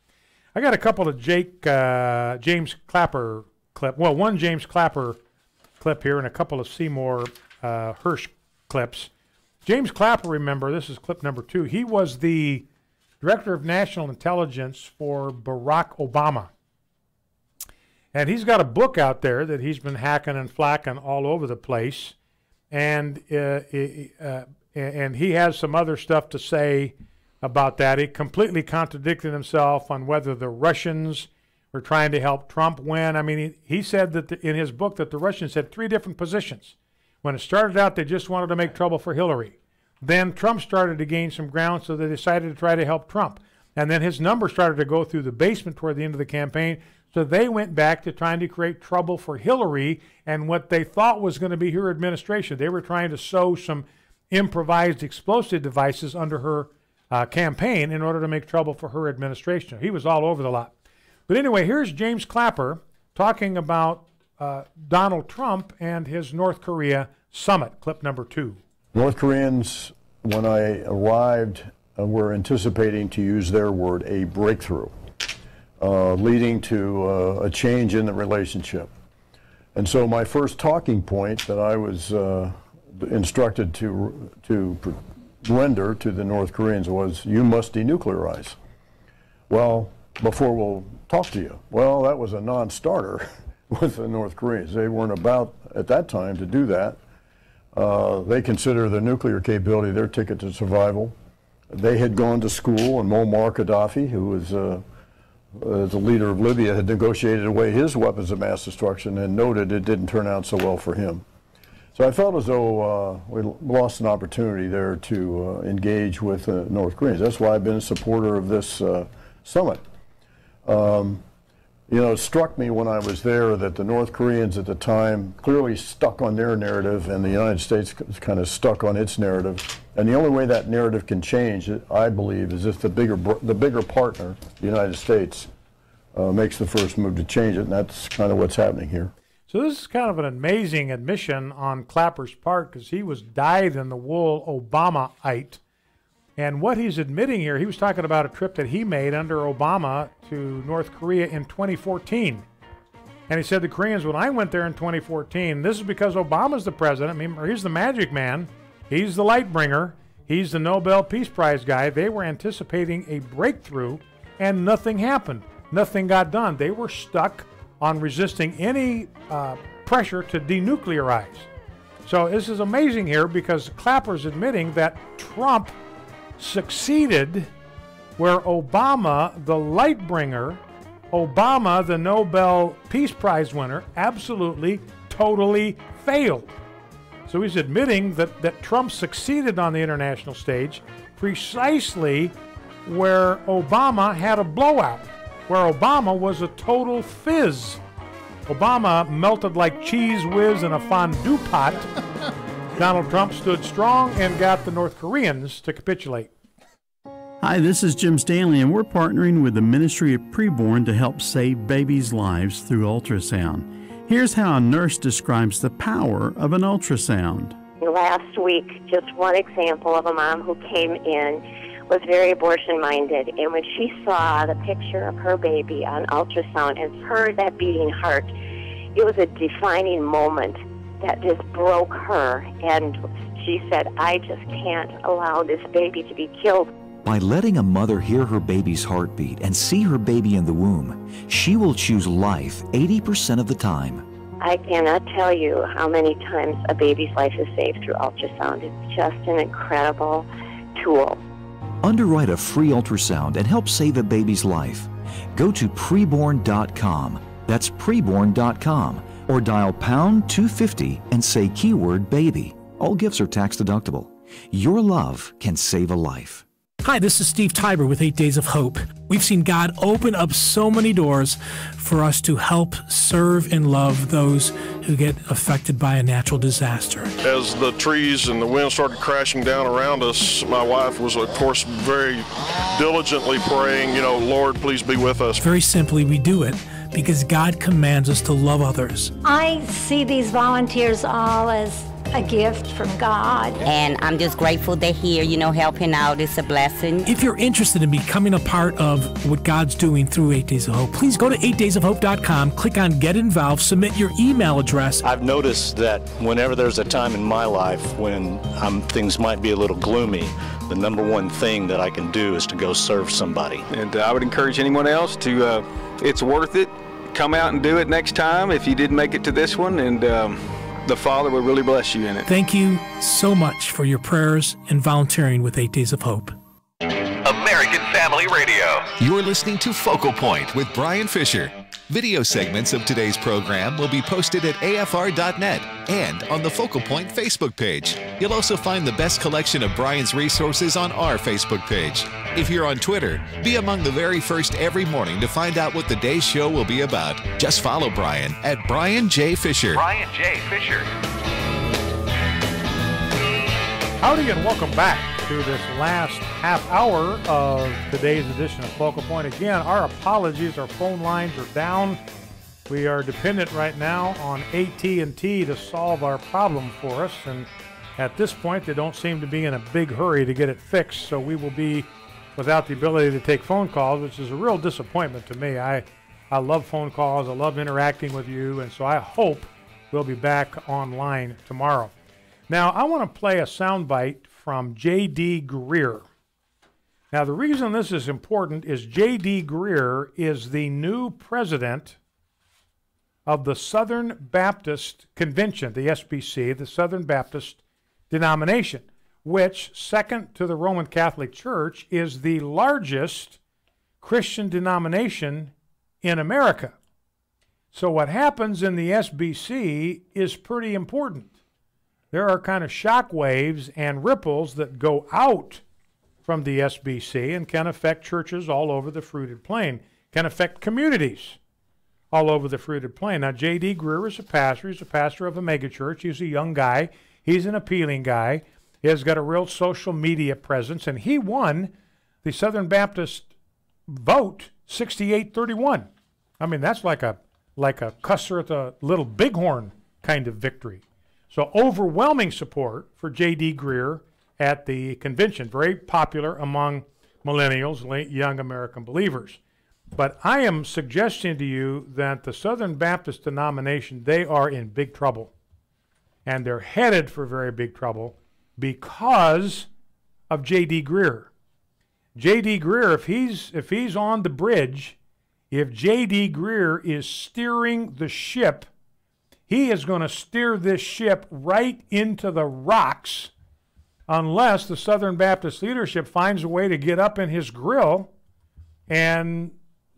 I got a couple of James Clapper clip. Well, one James Clapper clip here and a couple of Seymour Hersh clips. James Clapper, remember, this is clip number 2. He was the Director of National Intelligence for Barack Obama. And he's got a book out there that he's been hacking and flacking all over the place. And he has some other stuff to say about that. He completely contradicted himself on whether the Russians were trying to help Trump win. I mean, he said that in his book that the Russians had 3 different positions. When it started out, they just wanted to make trouble for Hillary. Then Trump started to gain some ground, so they decided to try to help Trump. And then his numbers started to go through the basement toward the end of the campaign, so they went back to trying to create trouble for Hillary and what they thought was going to be her administration. They were trying to sow some improvised explosive devices under her campaign in order to make trouble for her administration. He was all over the lot. But anyway, here's James Clapper talking about Donald Trump and his North Korea summit, clip number 2. North Koreans, when I arrived, were anticipating, to use their word, a breakthrough, leading to a change in the relationship. And so my first talking point that I was instructed to render to the North Koreans was, you must denuclearize. Well, before we'll talk to you. Well, that was a non-starter with the North Koreans. They weren't about, at that time, to do that. They consider the nuclear capability their ticket to survival. They had gone to school, and Muammar Gaddafi, who was the leader of Libya, had negotiated away his weapons of mass destruction and noted it didn't turn out so well for him. So I felt as though we lost an opportunity there to engage with North Koreans. That's why I've been a supporter of this summit. You know, it struck me when I was there that the North Koreans at the time clearly stuck on their narrative, and the United States was kind of stuck on its narrative. And the only way that narrative can change, I believe, is if the bigger partner, the United States, makes the first move to change it, and that's kind of what's happening here. So this is kind of an amazing admission on Clapper's part, because he was dyed-in-the-wool Obama-ite. And what he's admitting here, he was talking about a trip that he made under Obama to North Korea in 2014. And he said the Koreans, when I went there in 2014, this is because Obama's the president. I mean, he's the magic man. He's the light bringer. He's the Nobel Peace Prize guy. They were anticipating a breakthrough, and nothing happened. Nothing got done. They were stuck on resisting any pressure to denuclearize. So this is amazing here because Clapper's admitting that Trump succeeded where Obama, the light bringer, Obama, the Nobel Peace Prize winner, absolutely, totally failed. So he's admitting that Trump succeeded on the international stage precisely where Obama had a blowout, where Obama was a total fizz. Obama melted like cheese whiz in a fondue pot. Donald Trump stood strong and got the North Koreans to capitulate. Hi, this is Jim Stanley, and we're partnering with the Ministry of Preborn to help save babies' lives through ultrasound. Here's how a nurse describes the power of an ultrasound. Last week, just one example of a mom who came in was very abortion-minded, and when she saw the picture of her baby on ultrasound and heard that beating heart, it was a defining moment that just broke her, and she said, I just can't allow this baby to be killed. By letting a mother hear her baby's heartbeat and see her baby in the womb, she will choose life 80% of the time. I cannot tell you how many times a baby's life is saved through ultrasound. It's just an incredible tool. Underwrite a free ultrasound and help save a baby's life. Go to preborn.com. That's preborn.com. Or dial pound 250 and say keyword baby. All gifts are tax deductible. Your love can save a life. Hi, this is Steve Tiber with 8 Days of Hope. We've seen God open up so many doors for us to help serve and love those who get affected by a natural disaster. As the trees and the wind started crashing down around us, my wife was, of course, very diligently praying, Lord, please be with us. Very simply, we do it because God commands us to love others. I see these volunteers all as a gift from God. And I'm just grateful they're here, helping out is a blessing. If you're interested in becoming a part of what God's doing through 8 Days of Hope, please go to 8daysofhope.com, click on Get Involved, submit your email address. I've noticed that whenever there's a time in my life when things might be a little gloomy, the number one thing that I can do is to go serve somebody. And I would encourage anyone else to, it's worth it. Come out and do it next time if you didn't make it to this one, and the Father will really bless you in it. Thank you so much for your prayers and volunteering with 8 Days of Hope. American Family Radio. You're listening to Focal Point with Brian Fisher. Video segments of today's program will be posted at afr.net and on the Focal Point Facebook page. You'll also find the best collection of Brian's resources on our Facebook page. If you're on Twitter, be among the very first every morning to find out what the day's show will be about. Just follow Brian at Brian J. Fisher. Brian J. Fisher. Howdy and welcome back to this last half hour of today's edition of Focal Point. Again, our apologies, our phone lines are down. We are dependent right now on AT&T to solve our problem for us, and at this point they don't seem to be in a big hurry to get it fixed, so we will be without the ability to take phone calls, which is a real disappointment to me. I love phone calls, I love interacting with you, and so I hope we'll be back online tomorrow. Now, I want to play a soundbite from J.D. Greear. Now, the reason this is important is J.D. Greear is the new president of the Southern Baptist Convention, the SBC, the Southern Baptist denomination, which, second to the Roman Catholic Church, is the largest Christian denomination in America. So what happens in the SBC is pretty important. There are kind of shock waves and ripples that go out from the SBC and can affect churches all over the fruited plain, can affect communities all over the fruited plain. Now, J.D. Greear is a pastor. He's a pastor of a megachurch. He's a young guy. He's an appealing guy. He has got a real social media presence, and he won the Southern Baptist vote 68-31. I mean, that's like a cusser at the Little Bighorn kind of victory. So overwhelming support for J.D. Greear at the convention. Very popular among millennials, young American believers. But I am suggesting to you that the Southern Baptist denomination, they are in big trouble. And they're headed for very big trouble because of J.D. Greear. J.D. Greear, if he's on the bridge, if J.D. Greear is steering the ship, he is going to steer this ship right into the rocks unless the Southern Baptist leadership finds a way to get up in his grill and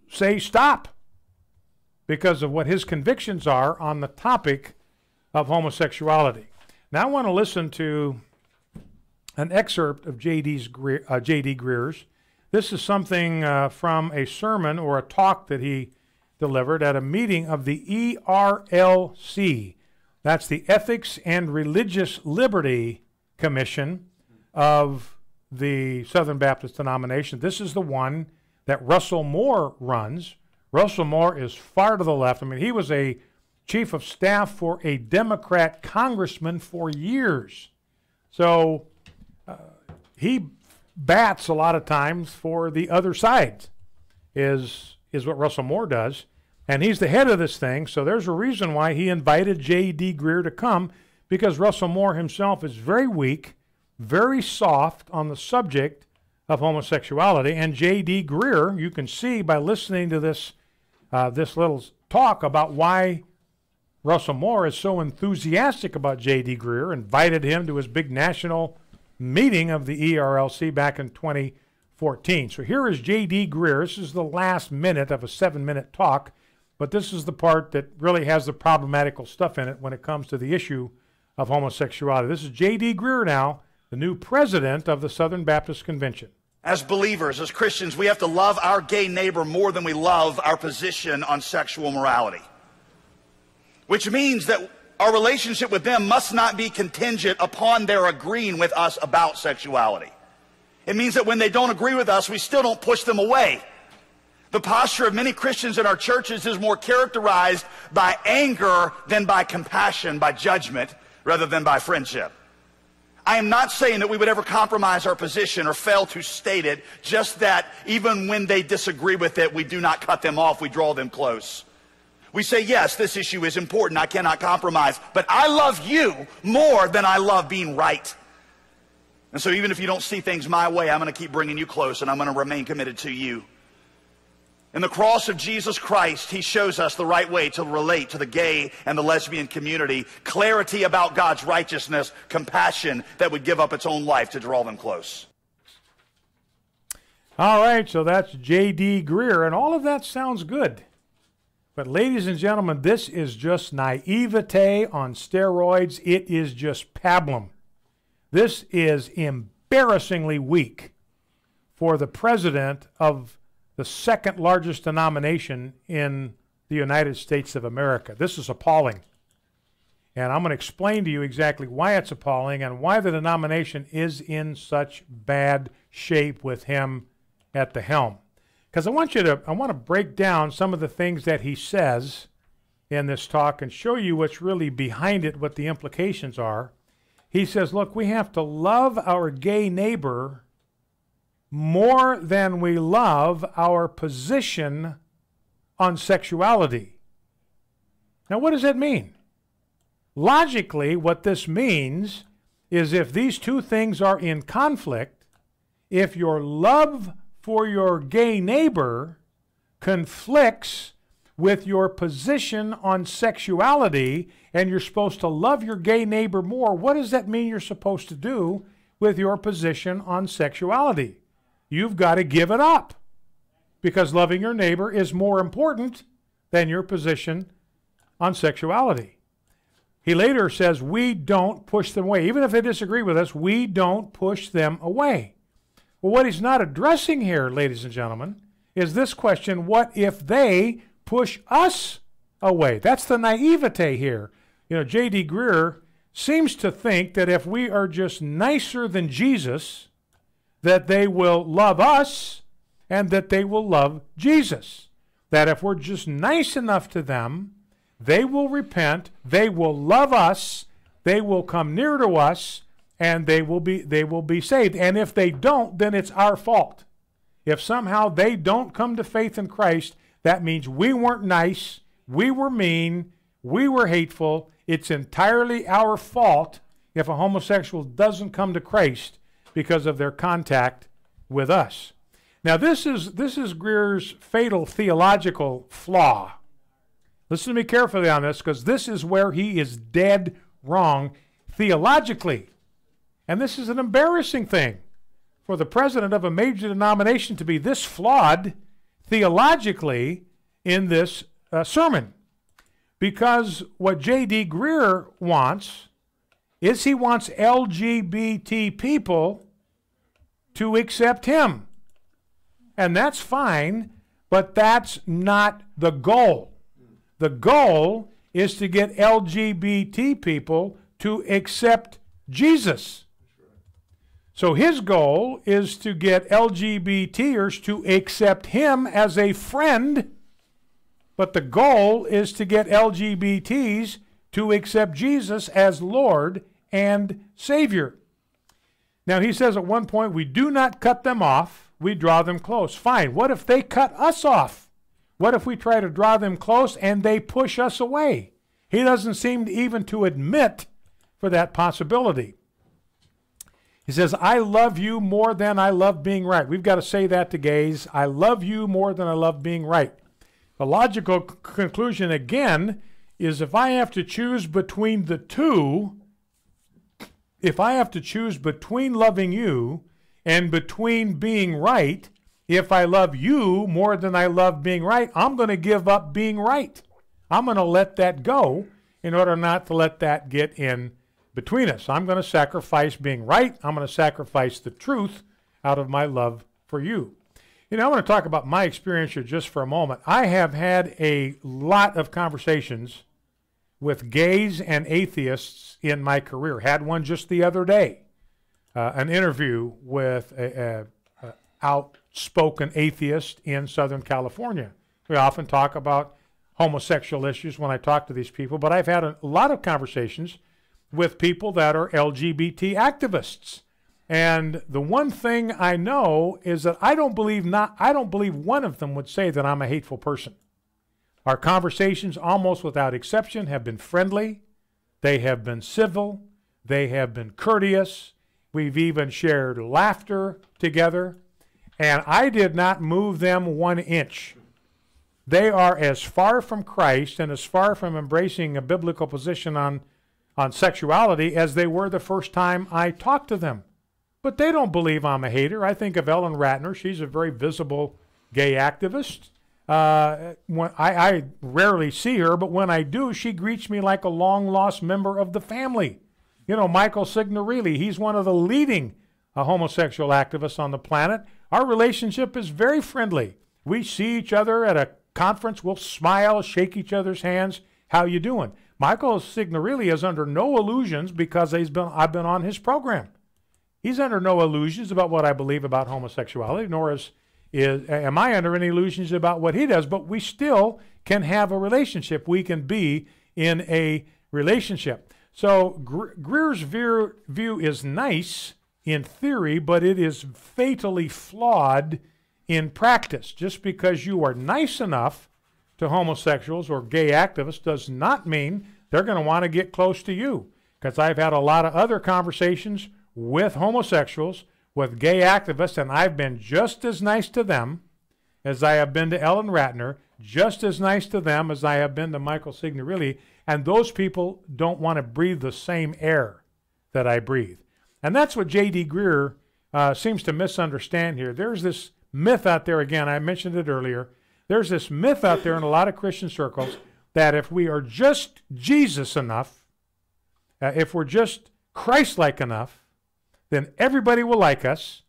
say stop because of what his convictions are on the topic of homosexuality. Now I want to listen to an excerpt of J.D. Greear's. This is something from a sermon or a talk that he delivered at a meeting of the ERLC. That's the Ethics and Religious Liberty Commission of the Southern Baptist denomination. This is the one that Russell Moore runs. Russell Moore is far to the left. I mean, he was a chief of staff for a Democrat congressman for years. So he bats a lot of times for the other side, is what Russell Moore does. And he's the head of this thing, so there's a reason why he invited J.D. Greear to come, because Russell Moore himself is very weak, very soft on the subject of homosexuality. And J.D. Greear, you can see by listening to this little talk about why Russell Moore is so enthusiastic about J.D. Greear, invited him to his big national meeting of the ERLC back in 2014. So here is J.D. Greear. This is the last minute of a 7-minute talk, but this is the part that really has the problematical stuff in it when it comes to the issue of homosexuality. This is J.D. Greear now, the new president of the Southern Baptist Convention. As believers, as Christians, we have to love our gay neighbor more than we love our position on sexual morality, which means that our relationship with them must not be contingent upon their agreeing with us about sexuality. It means that when they don't agree with us, we still don't push them away. The posture of many Christians in our churches is more characterized by anger than by compassion, by judgment, rather than by friendship. I am not saying that we would ever compromise our position or fail to state it, just that even when they disagree with it, we do not cut them off, we draw them close. We say, yes, this issue is important, I cannot compromise, but I love you more than I love being right. And so even if you don't see things my way, I'm going to keep bringing you close, and I'm going to remain committed to you. In the cross of Jesus Christ, he shows us the right way to relate to the gay and the lesbian community, clarity about God's righteousness, compassion that would give up its own life to draw them close. All right, so that's J.D. Greear, and all of that sounds good. But ladies and gentlemen, this is just naivete on steroids. It is just pablum. This is embarrassingly weak for the president of the second largest denomination in the United States of America. This is appalling. And I'm going to explain to you exactly why it's appalling and why the denomination is in such bad shape with him at the helm. Because I want to break down some of the things that he says in this talk and show you what's really behind it, what the implications are. He says, look, we have to love our gay neighbor more than we love our position on sexuality. Now, what does that mean? Logically, what this means is if these two things are in conflict, if your love for your gay neighbor conflicts with your position on sexuality, and you're supposed to love your gay neighbor more, what does that mean you're supposed to do with your position on sexuality? You've got to give it up, because loving your neighbor is more important than your position on sexuality. He later says, we don't push them away. Even if they disagree with us, we don't push them away. Well, what he's not addressing here, ladies and gentlemen, is this question: what if they push us away? That's the naivete here. You know, J.D. Greear seems to think that if we are just nicer than Jesus, that they will love us and that they will love Jesus. That if we're just nice enough to them, they will repent, they will love us, they will come near to us, and they will be saved. And if they don't, then it's our fault. If somehow they don't come to faith in Christ, that means we weren't nice, we were mean, we were hateful. It's entirely our fault if a homosexual doesn't come to Christ, because of their contact with us. Now, this is Greer's fatal theological flaw. Listen to me carefully on this, because this is where he is dead wrong theologically. And this is an embarrassing thing for the president of a major denomination to be this flawed theologically in this sermon. Because what J.D. Greear wants is he wants LGBT people to accept him. And that's fine, but that's not the goal. The goal is to get LGBT people to accept Jesus. So his goal is to get LGBTers to accept him as a friend, but the goal is to get LGBTs to accept Jesus as Lord and Savior. Now he says at one point, we do not cut them off, we draw them close. Fine, what if they cut us off? What if we try to draw them close and they push us away? He doesn't seem even to admit for that possibility. He says, I love you more than I love being right. We've got to say that to gays. I love you more than I love being right. The logical conclusion, again, is if I have to choose between the two, if I have to choose between loving you and between being right, if I love you more than I love being right, I'm going to give up being right. I'm going to let that go in order not to let that get in between us. I'm going to sacrifice being right. I'm going to sacrifice the truth out of my love for you. You know, I want to talk about my experience here just for a moment. I have had a lot of conversations with gays and atheists in my career. Had one just the other day, an interview with an outspoken atheist in Southern California. We often talk about homosexual issues when I talk to these people, but I've had a lot of conversations with people that are LGBT activists. And the one thing I know is that I don't believe one of them would say that I'm a hateful person. Our conversations, almost without exception, have been friendly. They have been civil. They have been courteous. We've even shared laughter together. And I did not move them 1 inch. They are as far from Christ and as far from embracing a biblical position on sexuality as they were the first time I talked to them. But they don't believe I'm a hater. I think of Ellen Ratner. She's a very visible gay activist. I rarely see her, but when I do, she greets me like a long-lost member of the family. You know, Michael Signorile, he's one of the leading homosexual activists on the planet. Our relationship is very friendly. We see each other at a conference. We'll smile, shake each other's hands. How you doing? Michael Signorile is under no illusions because I've been on his program. He's under no illusions about what I believe about homosexuality, nor am I under any illusions about what he does, but we still can have a relationship. We can be in a relationship. So Greer's view is nice in theory, but it is fatally flawed in practice. Just because you are nice enough to homosexuals or gay activists does not mean they're going to want to get close to you. Because I've had a lot of other conversations with homosexuals, with gay activists, and I've been just as nice to them as I have been to Ellen Ratner, just as nice to them as I have been to Michael Signorile, and those people don't want to breathe the same air that I breathe. And that's what J.D. Greear seems to misunderstand here. There's this myth out there, again, I mentioned it earlier, there's this myth out there in a lot of Christian circles that if we are just Jesus enough, if we're just Christ-like enough, then everybody will like us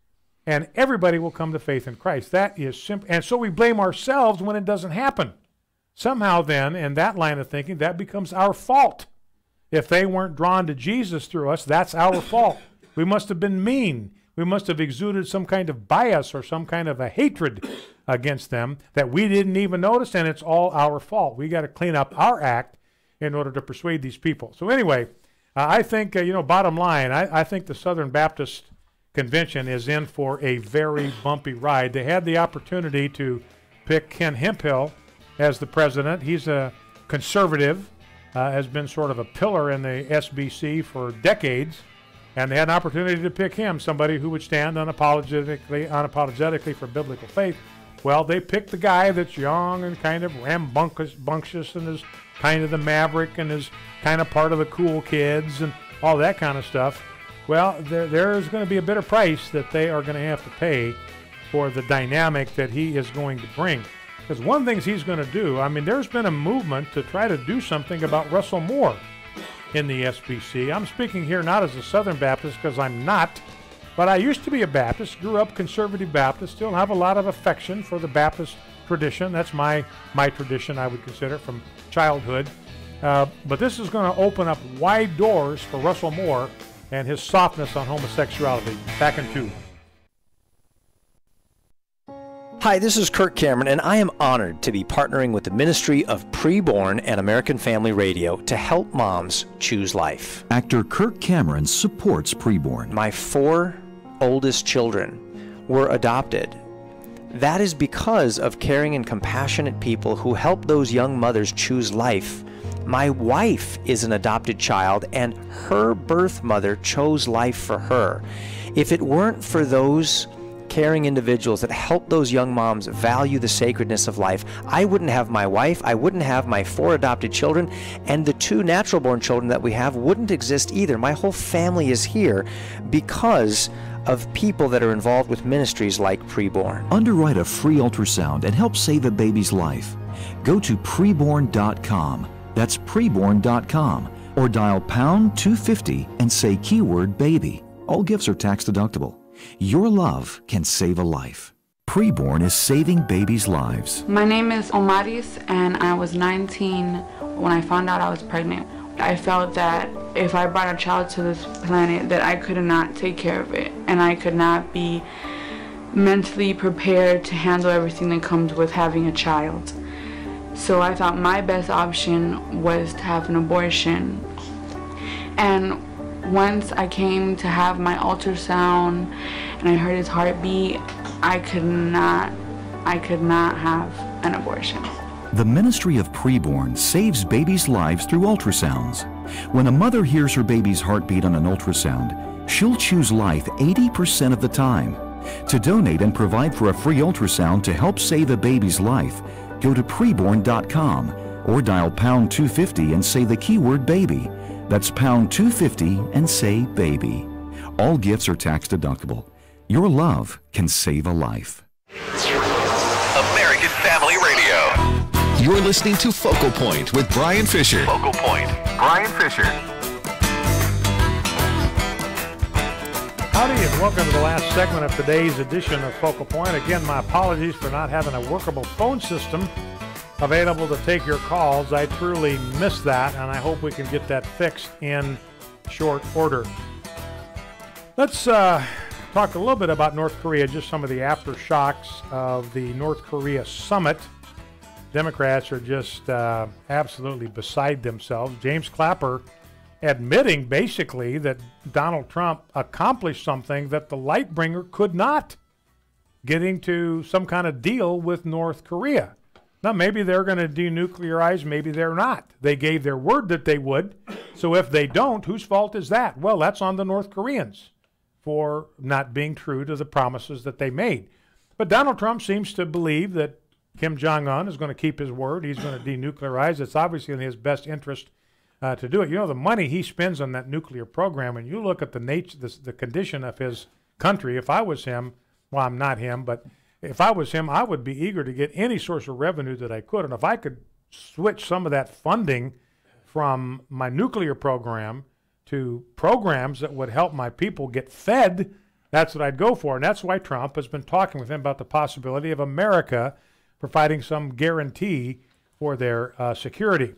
and everybody will come to faith in Christ. That is simple. And so we blame ourselves when it doesn't happen. Somehow then, in that line of thinking, that becomes our fault. If they weren't drawn to Jesus through us, that's our fault. We must have been mean. We must have exuded some kind of bias or some kind of a hatred against them that we didn't even notice, and it's all our fault. We got to clean up our act in order to persuade these people. So anyway, I think, bottom line, I think the Southern Baptist Convention is in for a very bumpy ride. They had the opportunity to pick Ken Hemphill as the president. He's a conservative, has been sort of a pillar in the SBC for decades, And they had an opportunity to pick him, somebody who would stand unapologetically for biblical faith. Well, they picked the guy that's young and kind of rambunctious and is kind of the maverick and is kind of part of the cool kids and all that kind of stuff. Well, there's going to be a bitter price that they are going to have to pay for the dynamic that he is going to bring. Because one of the things he's going to do, I mean, there's been a movement to try to do something about Russell Moore in the SBC. I'm speaking here not as a Southern Baptist, because I'm not, but I used to be a Baptist, grew up conservative Baptist, still have a lot of affection for the Baptist tradition. That's my tradition, I would consider, from childhood. But this is going to open up wide doors for Russell Moore and his softness on homosexuality. Back in 2. Hi, this is Kirk Cameron, and I am honored to be partnering with the Ministry of Preborn and American Family Radio to help moms choose life. Actor Kirk Cameron supports Preborn. My 4 oldest children were adopted. That is because of caring and compassionate people who help those young mothers choose life. My wife is an adopted child, and her birth mother chose life for her. If it weren't for those caring individuals that help those young moms value the sacredness of life, I wouldn't have my wife, I wouldn't have my 4 adopted children, and the 2 natural-born children that we have wouldn't exist either. My whole family is here because of people that are involved with ministries like Preborn. Underwrite a free ultrasound and help save a baby's life. Go to preborn.com. That's preborn.com. Or dial pound 250 and say keyword baby. All gifts are tax deductible. Your love can save a life. Preborn is saving babies' lives. My name is Omaris, and I was 19 when I found out I was pregnant. I felt that if I brought a child to this planet, that I could not take care of it, and I could not be mentally prepared to handle everything that comes with having a child. So I thought my best option was to have an abortion. And once I came to have my ultrasound and I heard his heartbeat, I could not have an abortion. The Ministry of Preborn saves babies' lives through ultrasounds. When a mother hears her baby's heartbeat on an ultrasound, she'll choose life 80% of the time. To donate and provide for a free ultrasound to help save a baby's life, go to preborn.com or dial pound 250 and say the keyword baby. That's pound 250 and say baby. All gifts are tax deductible. Your love can save a life. American Family Radio. You're listening to Focal Point with Brian Fisher. Focal Point. Brian Fisher. Howdy and welcome to the last segment of today's edition of Focal Point. Again, my apologies for not having a workable phone system available to take your calls. I truly miss that, and I hope we can get that fixed in short order. Let's talk a little bit about North Korea, just some of the aftershocks of the North Korea summit. Democrats are just absolutely beside themselves. James Clapper admitting basically that Donald Trump accomplished something that the Lightbringer could not, getting to some kind of deal with North Korea. Now, maybe they're going to denuclearize, maybe they're not. They gave their word that they would, so if they don't, whose fault is that? Well, that's on the North Koreans for not being true to the promises that they made. But Donald Trump seems to believe that Kim Jong-un is going to keep his word. He's going to denuclearize. It's obviously in his best interest to do it. You know, the money he spends on that nuclear program, and you look at the nature, the condition of his country, if I was him, well, I'm not him, but if I was him, I would be eager to get any source of revenue that I could. And if I could switch some of that funding from my nuclear program to programs that would help my people get fed, that's what I'd go for. And that's why Trump has been talking with him about the possibility of America providing some guarantee for their security.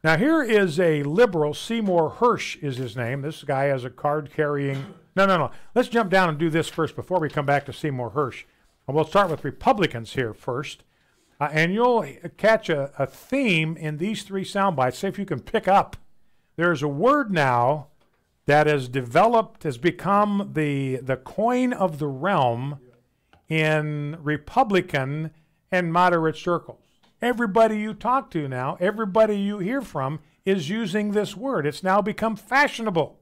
Now, here is a liberal, Seymour Hersh is his name. This guy has a card-carrying... No. Let's jump down and do this first before we come back to Seymour Hersh. And we'll start with Republicans here first. And you'll catch a theme in these 3 sound bites. See if you can pick up. There's a word now that has developed, has become the coin of the realm in Republican and moderate circles. Everybody you talk to now, everybody you hear from is using this word. It's now become fashionable.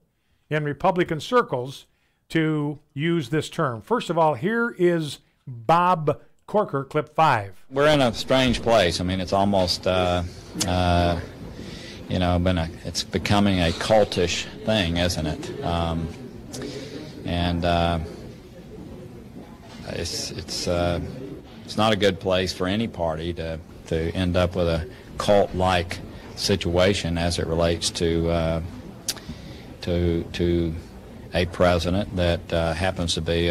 in Republican circles to use this term. First of all, here is Bob Corker, clip 5. We're in a strange place. I mean, it's almost, it's becoming a cultish thing, isn't it? It's not a good place for any party to end up with a cult-like situation as it relates to a president that happens to be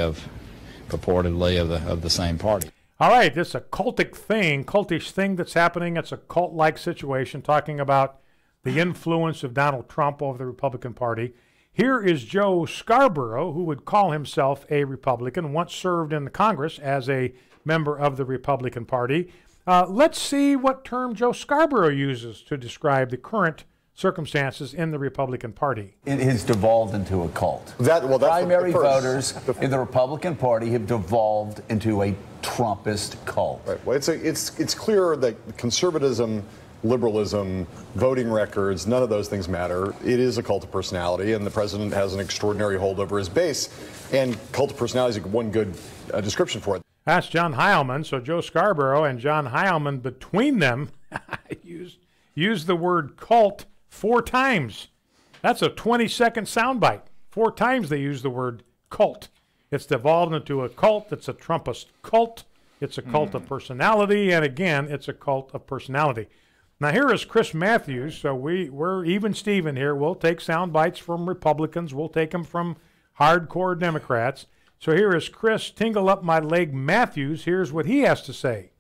purportedly of the same party. All right, this is a cultish thing that's happening. It's a cult-like situation, talking about the influence of Donald Trump over the Republican Party. Here is Joe Scarborough, who would call himself a Republican, once served in the Congress as a member of the Republican Party. Let's see what term Joe Scarborough uses to describe the current circumstances in the Republican Party. It has devolved into a cult. Primary voters in the Republican Party have devolved into a Trumpist cult. Right. Well, it's clear that conservatism, liberalism, voting records, none of those things matter. It is a cult of personality, and the president has an extraordinary hold over his base. And cult of personality is one good description for it. That's John Heilman. So Joe Scarborough and John Heilman, between them, used the word cult 4 times. That's a 20-second soundbite. 4 times they use the word cult. It's devolved into a cult. It's a Trumpist cult. It's a cult of personality. And again, it's a cult of personality. Now, here is Chris Matthews. So we're even Steven here. We'll take sound bites from Republicans. We'll take them from hardcore Democrats. So here is Chris Tingle Up My Leg Matthews. Here's what he has to say.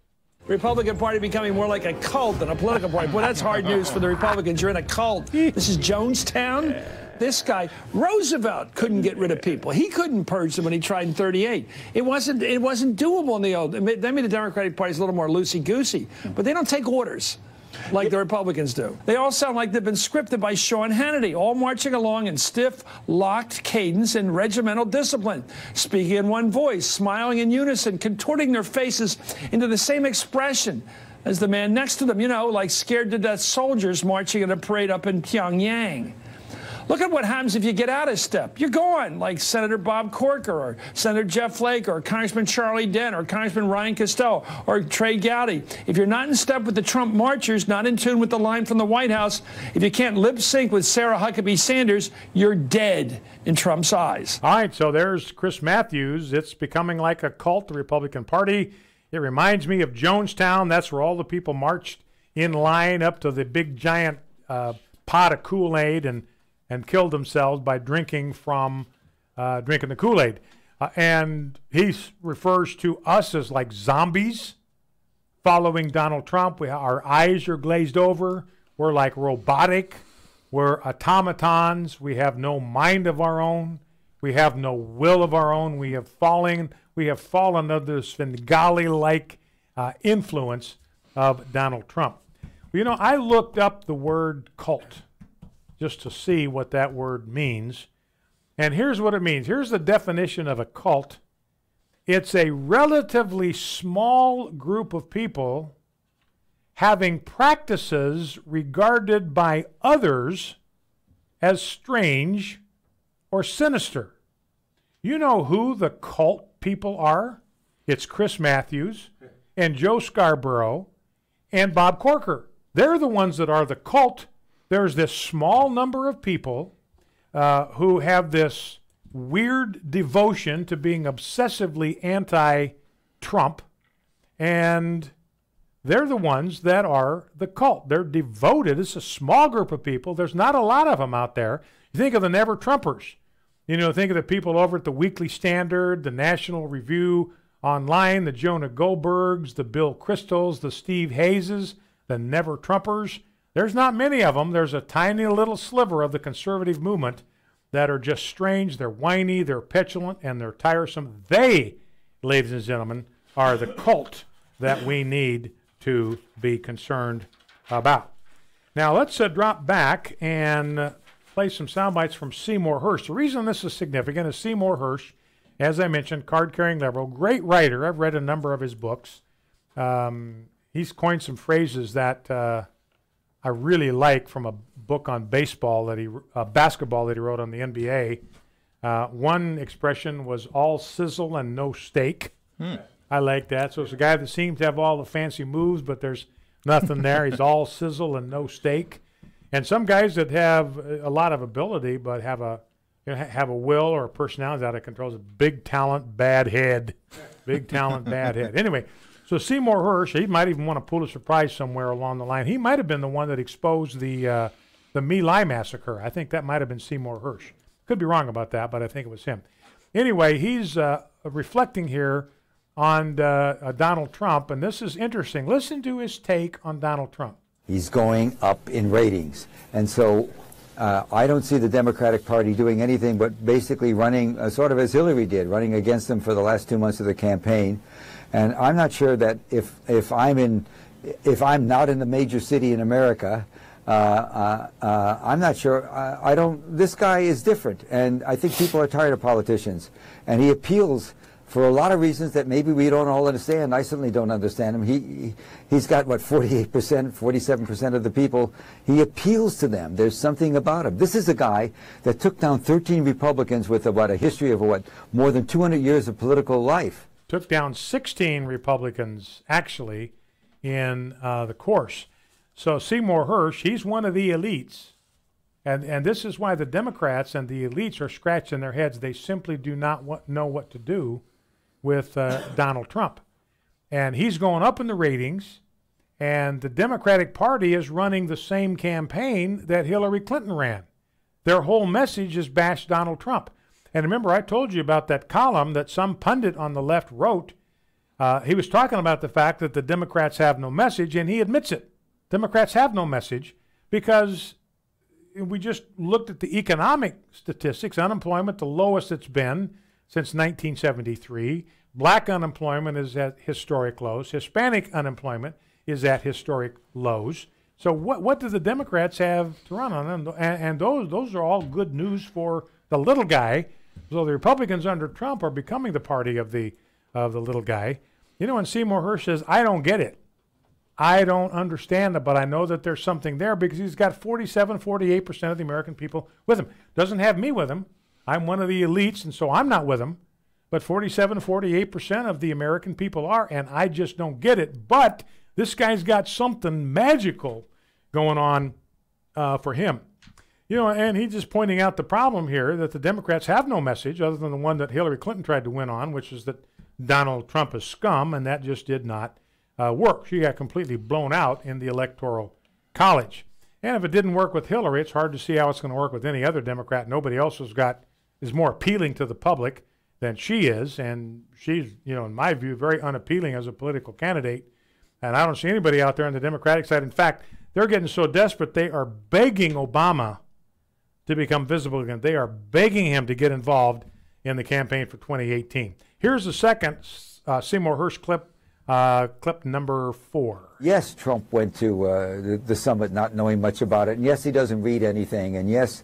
Republican Party becoming more like a cult than a political party. Boy, that's hard news for the Republicans. You're in a cult. This is Jonestown. This guy, Roosevelt, couldn't get rid of people. He couldn't purge them when he tried in 38. It wasn't doable in the old. That made the Democratic Party a little more loosey-goosey. But they don't take orders like the Republicans do. They all sound like they've been scripted by Sean Hannity, all marching along in stiff, locked cadence and regimental discipline, speaking in one voice, smiling in unison, contorting their faces into the same expression as the man next to them, like scared-to-death soldiers marching in a parade up in Pyongyang. Look at what happens if you get out of step. You're gone, like Senator Bob Corker or Senator Jeff Flake or Congressman Charlie Dent or Congressman Ryan Costello or Trey Gowdy. If you're not in step with the Trump marchers, not in tune with the line from the White House, if you can't lip sync with Sarah Huckabee Sanders, you're dead in Trump's eyes. All right, so there's Chris Matthews. It's becoming like a cult, the Republican Party. It reminds me of Jonestown. That's where all the people marched in line up to the big giant pot of Kool-Aid and killed themselves by drinking the Kool-Aid. And he refers to us as like zombies following Donald Trump. Our eyes are glazed over. We're like robotic. We're automatons. We have no mind of our own. We have no will of our own. We have fallen under the Svengali-like influence of Donald Trump. Well, I looked up the word cult just to see what that word means. And here's what it means. Here's the definition of a cult. It's a relatively small group of people having practices regarded by others as strange or sinister. You know who the cult people are? It's Chris Matthews and Joe Scarborough and Bob Corker. They're the ones that are the cult. There's this small number of people who have this weird devotion to being obsessively anti-Trump, and they're the ones that are the cult. They're devoted. It's a small group of people. There's not a lot of them out there. You think of the Never Trumpers. Think of the people over at the Weekly Standard, the National Review Online, the Jonah Goldbergs, the Bill Kristols, the Steve Hayeses, the Never Trumpers. There's not many of them. There's a tiny little sliver of the conservative movement that are just strange. They're whiny, they're petulant, and they're tiresome. They, ladies and gentlemen, are the cult that we need to be concerned about. Now, let's drop back and play some sound bites from Seymour Hersh. The reason this is significant is Seymour Hersh, as I mentioned, card-carrying liberal, great writer. I've read a number of his books. He's coined some phrases that I really like, from a book on basketball that he wrote on the NBA. One expression was all sizzle and no steak. I like that. So it's a guy that seems to have all the fancy moves, but there's nothing there. He's all sizzle and no steak. And some guys that have a lot of ability but have a will or a personality out of control. Big talent, bad head. Big talent, bad head. Anyway, so Seymour Hersh, he might even want to pull a surprise somewhere along the line. He might have been the one that exposed the My Lai massacre. I think that might have been Seymour Hersh. Could be wrong about that, but I think it was him. Anyway, he's reflecting here on Donald Trump, and this is interesting. Listen to his take on Donald Trump. He's going up in ratings, and so I don't see the Democratic Party doing anything but basically running sort of as Hillary did, running against him for the last 2 months of the campaign. And I'm not sure that if I'm not in the major city in America, I'm not sure. This guy is different, and I think people are tired of politicians, and he appeals for a lot of reasons that maybe we don't all understand. I certainly don't understand him. He's got, what, 48%, 47% of the people. He appeals to them. There's something about him. This is a guy that took down 13 Republicans with, a history of, more than 200 years of political life. Took down 16 Republicans, actually, in the course. So Seymour Hersh, he's one of the elites. And this is why the Democrats and the elites are scratching their heads. They simply do not know what to do with Donald Trump. And he's going up in the ratings, and the Democratic Party is running the same campaign that Hillary Clinton ran. Their whole message is bash Donald Trump. And remember, I told you about that column that some pundit on the left wrote. He was talking about the fact that the Democrats have no message, and he admits it. Democrats have no message because we just looked at the economic statistics. Unemployment, the lowest it's been since 1973. Black unemployment is at historic lows. Hispanic unemployment is at historic lows. So what do the Democrats have to run on them? And those are all good news for the little guy. So the Republicans under Trump are becoming the party of the little guy. You know, and Seymour Hersh says, I don't get it. I don't understand it, but I know that there's something there because he's got 47, 48% of the American people with him. Doesn't have me with him. I'm one of the elites, and so I'm not with him. But 47, 48% of the American people are, and I just don't get it. But this guy's got something magical going on for him. You know, and he's just pointing out the problem here that the Democrats have no message other than the one that Hillary Clinton tried to win on, which is that Donald Trump is scum, and that just did not work. She got completely blown out in the Electoral College. And if it didn't work with Hillary, it's hard to see how it's going to work with any other Democrat. Nobody else is more appealing to the public than she is, and she's, you know, in my view, very unappealing as a political candidate. And I don't see anybody out there on the Democratic side. In fact, they're getting so desperate they are begging Obama to become visible again. They are begging him to get involved in the campaign for 2018. Here's the second Seymour Hersh clip, clip number 4. Yes, Trump went to the summit not knowing much about it. And yes, he doesn't read anything. And yes,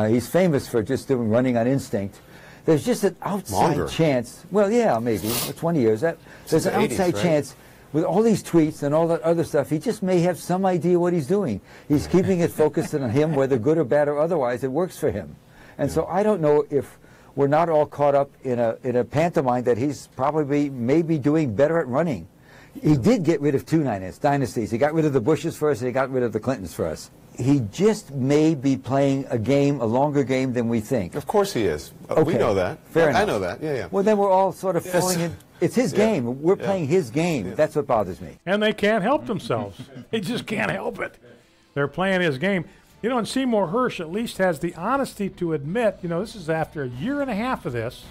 he's famous for just running on instinct. There's just an outside chance. Well, yeah, maybe 20 years. There's an outside chance with all these tweets and all that other stuff. He just may have some idea what he's doing. He's keeping it focused on him, whether good or bad or otherwise. It works for him. And so I don't know if we're not all caught up in a pantomime that he's probably maybe doing better at running. He did get rid of 2 dynasties. He got rid of the Bushes first, and he got rid of the Clintons first. He just may be playing a longer game than we think. Of course he is. Okay. We know that. Fair enough. I know that. Yeah, yeah. Well, then we're all sort of falling in. It's his game. We're playing his game. Yeah. That's what bothers me. And they can't help themselves. They just can't help it. They're playing his game. You know, and Seymour Hersh at least has the honesty to admit, you know, this is after a year and a half of this,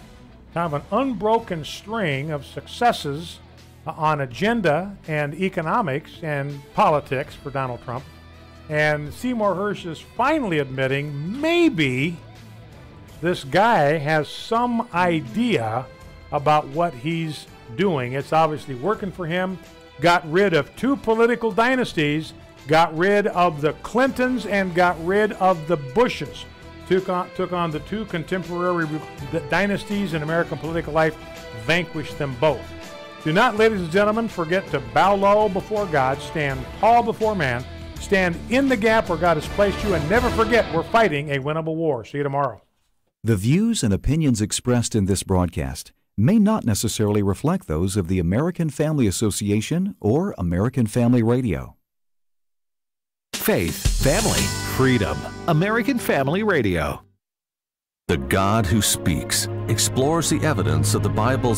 kind of an unbroken string of successes on agenda and economics and politics for Donald Trump. And Seymour Hersh is finally admitting maybe this guy has some idea about what he's doing. It's obviously working for him. Got rid of 2 political dynasties, got rid of the Clintons, and got rid of the Bushes. Took on the 2 contemporary dynasties in American political life, vanquished them both. Do not, ladies and gentlemen, forget to bow low before God, stand tall before man, Stand in the gap where God has placed you, and never forget we're fighting a winnable war. See you tomorrow. The views and opinions expressed in this broadcast may not necessarily reflect those of the American Family Association or American Family Radio. Faith, family, freedom. American Family Radio. The God who speaks explores the evidence of the Bible's